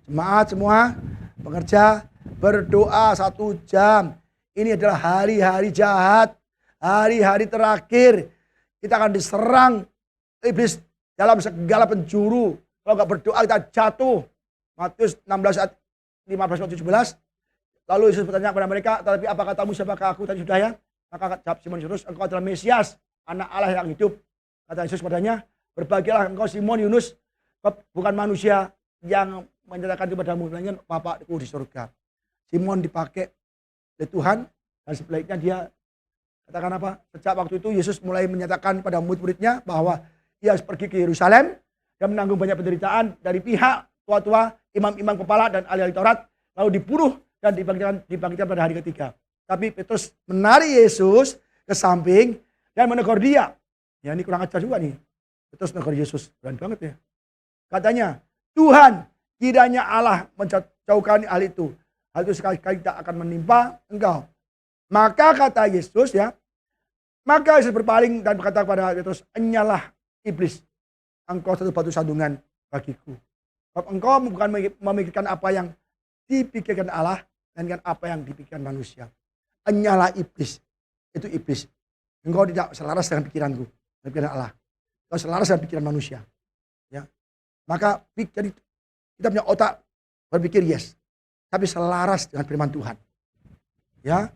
jemaat semua pekerja berdoa 1 jam. Ini adalah hari-hari jahat, hari-hari terakhir. Kita akan diserang iblis dalam segala penjuru. Kalau nggak berdoa kita jatuh. Matius 16 ayat 15-17. Lalu Yesus bertanya kepada mereka, "Tetapi apa katamu, siapakah aku?" Tadi sudah ya. Maka jawab Simon Yunus, "Engkau adalah Mesias, anak Allah yang hidup." Kata Yesus padanya, "Berbahagialah engkau Simon Yunus, bukan manusia yang menyatakan kepadamu, melainkan Bapakku di surga." Simon dipakai oleh Tuhan, dan sebaliknya dia katakan apa? Sejak waktu itu Yesus mulai menyatakan pada murid-muridnya bahwa ia harus pergi ke Yerusalem dan menanggung banyak penderitaan dari pihak tua-tua, imam-imam kepala dan ahli-ahli Taurat, lalu dibunuh dan dibangkitkan pada hari ketiga. Tapi Petrus menarik Yesus ke samping dan menegur dia. Ya, ini kurang ajar juga nih. Petrus menegur Yesus, berani banget ya. Katanya, "Tuhan, kiranya Allah menjauhkan hal itu. Hal itu sekali-kali tak akan menimpa engkau." Maka kata Yesus ya, maka Yesus berpaling dan berkata kepada Petrus, "Enyalah iblis, engkau satu batu sandungan bagiku. Sebab engkau bukan memikirkan apa yang dipikirkan Allah, dan apa yang dipikirkan manusia." Enyalah iblis, itu iblis. Engkau tidak selaras dengan pikiranku, pikiran Allah. Engkau selaras dengan pikiran manusia. Ya. Maka jadi kita punya otak berpikir yes, tapi selaras dengan firman Tuhan. Ya.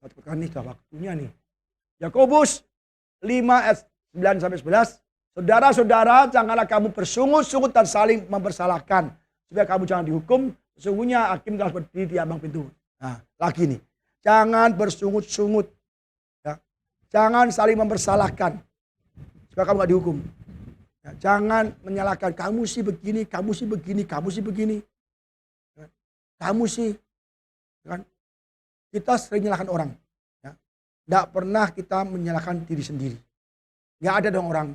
Satu pekan ini sudah waktunya nih. Yakobus 5 ayat 9-11. "Saudara-saudara, janganlah kamu bersungut-sungut dan saling mempersalahkan, supaya kamu jangan dihukum. Sesungguhnya hakim telah berdiri di ambang pintu." Nah, lagi nih. Jangan bersungut-sungut. Ya. Jangan saling mempersalahkan, supaya kamu gak dihukum. Ya, jangan menyalahkan, kamu sih begini, kamu sih begini, kamu sih begini. Ya. Kamu sih. Kan? Kita sering menyalahkan orang. Ya. Nggak pernah kita menyalahkan diri sendiri. Nggak ada dong orang,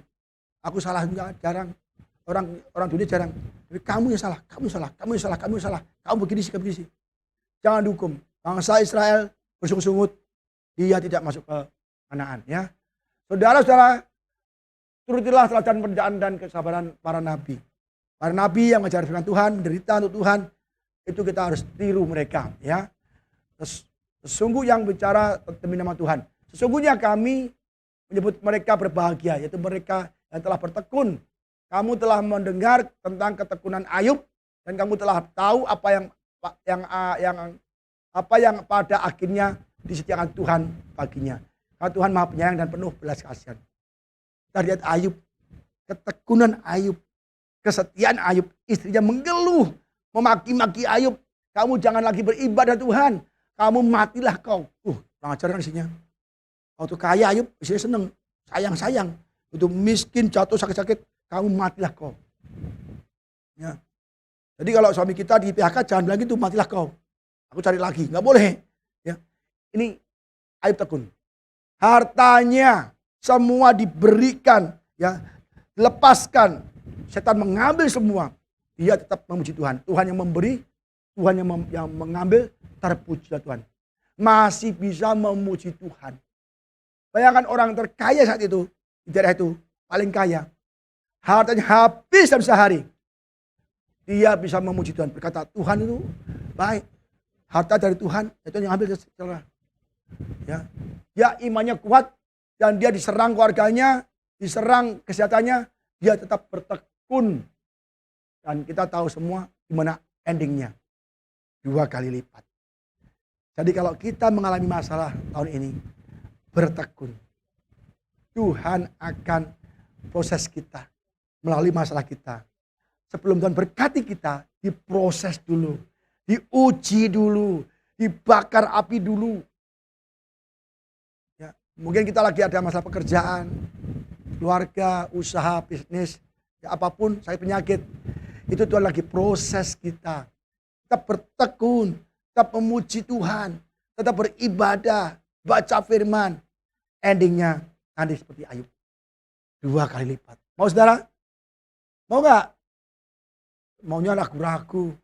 aku salah, enggak, jarang. Orang dunia jarang. Tapi kamu yang salah, kamu salah, kamu yang salah, kamu yang salah. Kamu begini sih, kamu begini sih. Jangan dihukum. Bangsa Israel bersungut-sungut, dia tidak masuk ke Kanaan. Ya. Saudara-saudara, turutilah teladan penderitaan dan kesabaran para nabi. Para nabi yang mengajar firman Tuhan, menderita untuk Tuhan, itu kita harus tiru mereka. Ya. Sesungguh yang bicara demi nama Tuhan. Sesungguhnya kami menyebut mereka berbahagia, yaitu mereka yang telah bertekun. Kamu telah mendengar tentang ketekunan Ayub, dan kamu telah tahu apa yang pada akhirnya disediakan Tuhan baginya. Karena Tuhan Maha Penyayang dan penuh belas kasihan. Kita lihat Ayub, ketekunan Ayub, kesetiaan Ayub, istrinya mengeluh, memaki-maki Ayub, "Kamu jangan lagi beribadah Tuhan, kamu matilah kau." Kurang ajar kan isinya. Waktu kaya Ayub, istrinya seneng, sayang-sayang. Waktu miskin, jatuh sakit-sakit, "Kamu matilah kau." Ya. Jadi kalau suami kita di PHK, jangan bilang gitu, "Matilah kau, aku cari lagi." Nggak boleh. Ya. Ini Ayub tekun. Hartanya semua diberikan, ya, lepaskan. Setan mengambil semua, dia tetap memuji Tuhan. Tuhan yang memberi, Tuhan yang mengambil, terpujilah Tuhan. Masih bisa memuji Tuhan. Bayangkan orang terkaya saat itu, di daerah itu, paling kaya. Hartanya habis dalam sehari. Dia bisa memuji Tuhan, berkata Tuhan itu baik. Harta dari Tuhan, itu yang ambil secara. Ya. Dia imannya kuat dan dia diserang keluarganya, diserang kesehatannya, dia tetap bertekun. Dan kita tahu semua gimana endingnya. 2 kali lipat. Jadi kalau kita mengalami masalah tahun ini, bertekun. Tuhan akan proses kita melalui masalah kita. Sebelum Tuhan berkati kita, diproses dulu, diuji dulu, dibakar api dulu. Ya, mungkin kita lagi ada masalah pekerjaan, keluarga, usaha, bisnis, ya apapun, saya penyakit. Itu Tuhan lagi proses kita. Kita bertekun, tetap memuji Tuhan, tetap beribadah, baca firman. Endingnya nanti seperti Ayub. 2 kali lipat. Mau saudara? Mau gak? Maunya ragu-ragu.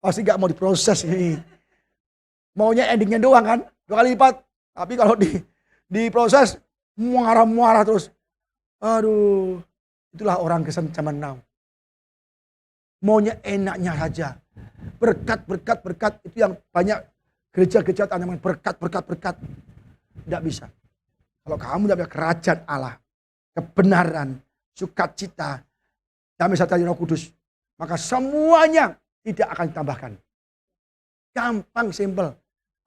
Pasti gak mau diproses ini. Maunya endingnya doang kan? 2 kali lipat. Tapi kalau diproses, muara-muara terus. Aduh, itulah orang Kristen zaman now. Maunya enaknya saja. Berkat. Itu yang banyak gereja-gereja tanaman berkat. Tidak bisa. Kalau kamu tidak punya kerajaan Allah, kebenaran, sukacita, damai sejahtera Roh Kudus, maka semuanya tidak akan ditambahkan. Gampang, simple.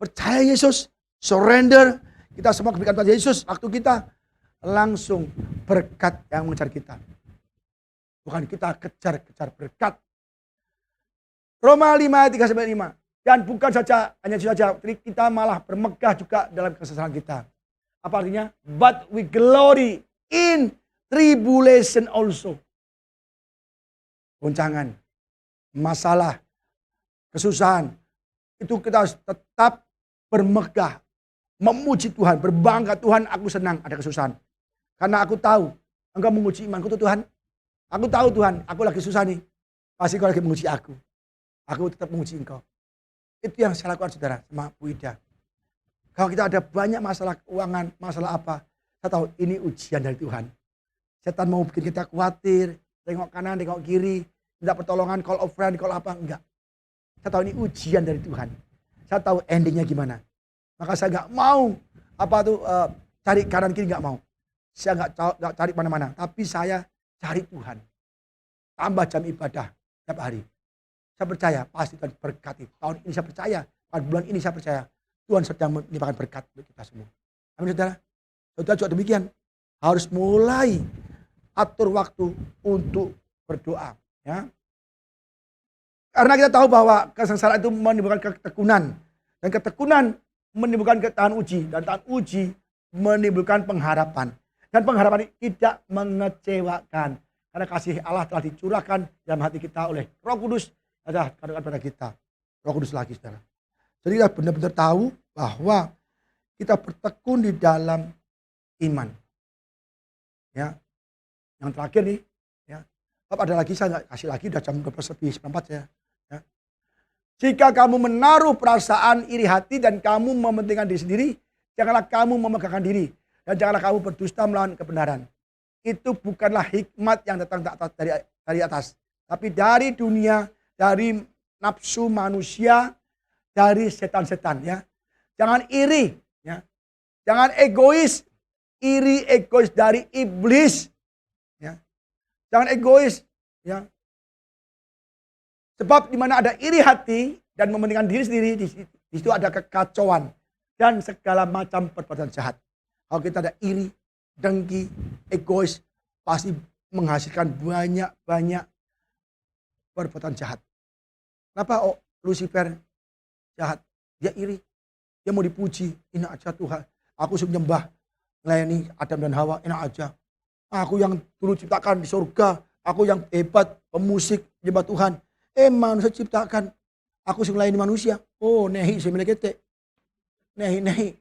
Percaya Yesus, surrender, kita semua berikan pada Yesus, waktu kita langsung berkat yang mengejar kita. Bukan kita kejar-kejar berkat. Roma 5 ayat 3-5. Dan bukan hanya itu saja, kita malah bermegah juga dalam kesesaran kita. Apa artinya? But we glory in tribulation also. Goncangan, masalah, kesusahan. Itu kita harus tetap bermegah. Memuji Tuhan, berbangga Tuhan, aku senang ada kesusahan. Karena aku tahu, engkau menguji imanku tuh Tuhan. Aku tahu Tuhan, aku lagi susah nih. Pasti kau lagi menguji aku. Aku tetap menguji engkau. Itu yang saya lakukan saudara, sama Bu Ida. Kalau kita ada banyak masalah keuangan, masalah apa, saya tahu ini ujian dari Tuhan. Setan mau bikin kita khawatir, tengok kanan, tengok kiri, minta pertolongan, call a friend, call apa, enggak. Saya tahu ini ujian dari Tuhan. Saya tahu endingnya gimana. Maka saya enggak mau cari kanan kiri, enggak mau. Saya enggak cari mana-mana, tapi saya cari Tuhan. Tambah jam ibadah setiap hari. Saya percaya pasti Tuhan berkati. Tahun ini saya percaya, pada bulan ini saya percaya Tuhan sedang menimpakan berkat untuk kita semua. Amin saudara. Saudara juga demikian. Harus mulai atur waktu untuk berdoa. Ya. Karena kita tahu bahwa kesengsaraan itu menimbulkan ketekunan. Dan ketekunan menimbulkan tahan uji. Dan tahan uji menimbulkan pengharapan. Dan pengharapan tidak mengecewakan. Karena kasih Allah telah dicurahkan dalam hati kita oleh Roh Kudus. Ada pada kita. Roh Kudus lagi saudara. Jadi kita benar-benar tahu bahwa kita bertekun di dalam iman. Ya. Yang terakhir nih, ya. Ada lagi saya nggak kasih lagi udah jam 12:04 ya. Ya. Jika kamu menaruh perasaan iri hati dan kamu mementingkan diri sendiri, janganlah kamu memegahkan diri dan janganlah kamu berdusta melawan kebenaran. Itu bukanlah hikmat yang datang dari atas, tapi dari dunia, dari nafsu manusia, dari setan-setan ya. Jangan iri ya. Jangan egois. Iri egois dari iblis ya. Jangan egois ya. Sebab di mana ada iri hati dan mementingkan diri sendiri, di situ ada kekacauan dan segala macam perbuatan jahat. Kalau kita ada iri, dengki, egois, pasti menghasilkan banyak perbuatan jahat. Kenapa Lucifer jahat? Dia iri. Dia mau dipuji. Enak aja Tuhan. Aku menyembah, melayani Adam dan Hawa. Enak aja. Aku yang dulu ciptakan di surga. Aku yang hebat, pemusik, menyembah Tuhan. Manusia ciptakan. Aku melayani manusia. Oh, nehi saya miliki. Nehi.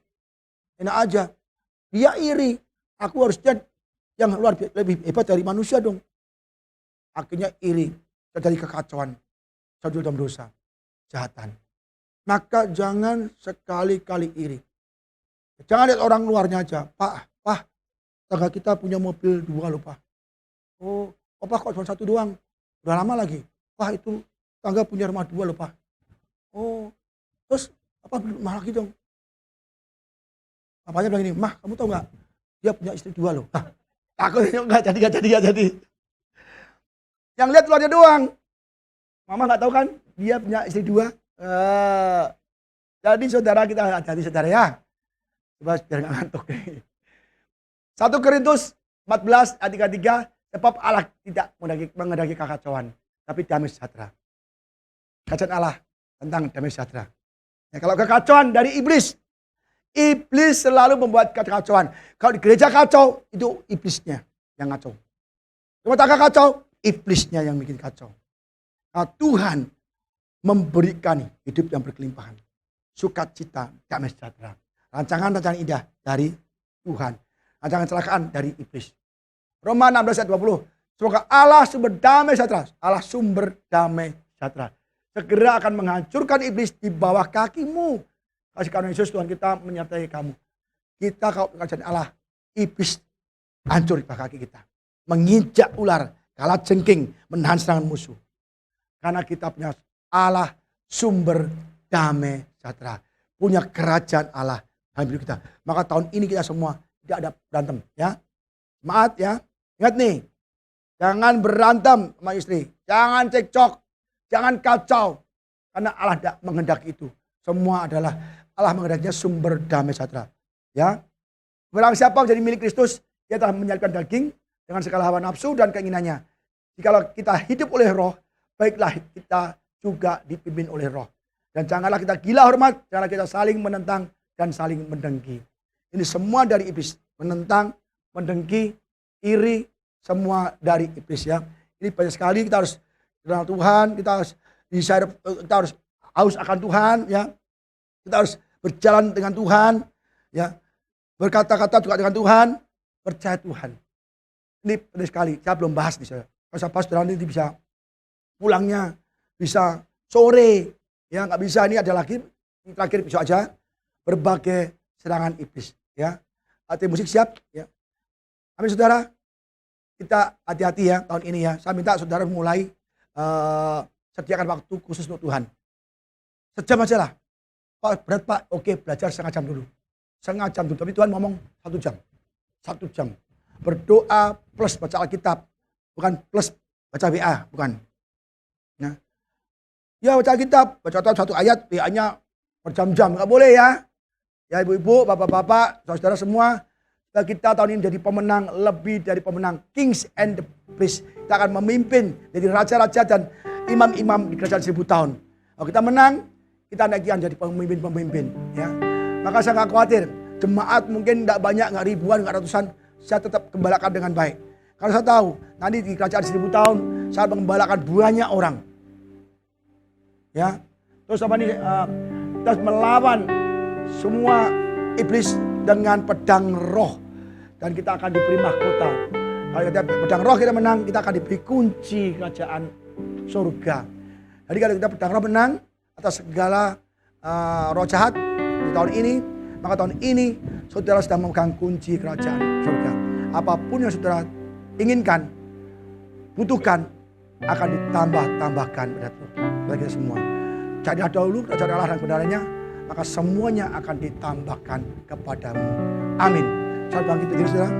Enak aja. Dia iri. Aku harus jadi yang lebih hebat dari manusia dong. Akhirnya iri. Terjadi kekacauan. Jatuh dalam dosa. Kejahatan. Maka jangan sekali-kali iri. Jangan lihat orang luarnya aja. Pak, tetangga kita punya mobil 2 loh Pak. Oh, Pak kok cuma 1 doang. Udah lama lagi. Wah itu tangga punya rumah 2 loh Pak. Oh, terus apa beli rumah lagi dong? Papanya bilang gini, "Mah kamu tahu nggak? Dia punya istri 2 loh." Hah, takutnya nggak jadi. Yang lihat luarnya doang. Mama nggak tahu kan? Dia punya istri 2. Jadi saudara kita hati-hati saudara ya. Coba biar nggak ngantuk. 1 Korintus 14 ayat 3, sebab Allah tidak mengendaki kekacauan, tapi damai sejahtera. Kerajaan Allah tentang damai sejahtera. Ya, kalau kekacauan dari iblis selalu membuat kekacauan. Kalau di gereja kacau, itu iblisnya yang kacau. Rumah tangga kacau, iblisnya yang bikin kacau. Nah, Tuhan memberikan hidup yang berkelimpahan, sukacita, damai sejahtera. Rancangan-rancangan indah dari Tuhan. Rancangan kecelakaan dari iblis. Roma 16 ayat 20. Semoga Allah sumber damai sejahtera. Allah sumber damai sejahtera. Segera akan menghancurkan iblis di bawah kakimu. Kasih karunia Yesus Tuhan kita menyertai kamu. Kita kalau kerajaan Allah, iblis hancur di bawah kaki kita. Menginjak ular, kalah jengking, menahan serangan musuh. Karena kita punya Allah sumber damai sejahtera. Punya kerajaan Allah dalam hidup kita. Maka tahun ini kita semua tidak ada berantem. Ya, semangat ya. Ingat nih, jangan berantem sama istri. Jangan cekcok. Jangan kacau. Karena Allah tidak menghendaki itu. Semua adalah Allah menghendakinya sumber damai sejahtera. Ya. Barang siapa menjadi milik Kristus, dia telah menyalibkan daging dengan segala hawa nafsu dan keinginannya. Jikalau kita hidup oleh Roh, baiklah kita juga dipimpin oleh Roh. Dan janganlah kita gila hormat, janganlah kita saling menentang dan saling mendengki. Ini semua dari iblis. Menentang, mendengki, iri, semua dari iblis ya. Ini banyak sekali kita harus kenal Tuhan, kita harus haus akan Tuhan ya. Kita harus berjalan dengan Tuhan ya. Berkata-kata juga dengan Tuhan, percaya Tuhan. Ini penting sekali. Saya belum bahas nih saya. Kalau saya bahas nanti bisa pulangnya bisa sore ya, nggak bisa. Ini ada lagi terakhir besok aja, berbagai serangan iblis ya. Hati musik siap ya. Amin saudara. Kita hati-hati ya tahun ini ya. Saya minta saudara mulai sediakan waktu khusus untuk Tuhan. Sejam aja lah. Pak berat Pak, oke belajar setengah jam dulu. Setengah jam dulu, tapi Tuhan ngomong 1 jam. 1 jam. Berdoa plus baca Alkitab. Bukan plus baca WA, bukan. Nah. Ya baca Alkitab, baca satu ayat, WA-nya berjam-jam. Nggak boleh ya. Ya ibu-ibu, bapak-bapak, saudara semua. Kita tahun ini jadi pemenang, lebih dari pemenang. Kings and the Priest. Kita akan memimpin jadi raja-raja dan imam-imam di kerajaan 1000 tahun. Kalau kita menang, kita naikkan jadi pemimpin-pemimpin. Ya. Maka saya nggak khawatir. Jemaat mungkin nggak banyak, nggak ribuan, nggak ratusan. Saya tetap gembalakan dengan baik. Karena saya tahu, nanti di kerajaan 1000 tahun, saya menggembalakan banyak orang. Ya, terus apa nih? Kita melawan semua iblis dengan pedang roh. Dan kita akan diberi mahkota. Kalau kita pedang roh kita menang, kita akan diberi kunci kerajaan surga. Jadi kalau kita pedang roh menang atas segala roh jahat di tahun ini, maka tahun ini saudara sedang memegang kunci kerajaan surga. Apapun yang saudara inginkan, butuhkan, akan ditambah-tambahkan bagi kita semua. Carilah dahulu kerajaan Allah dan kebenarannya, maka semuanya akan ditambahkan kepadamu. Amin. Salam bangkit berdiri saudara.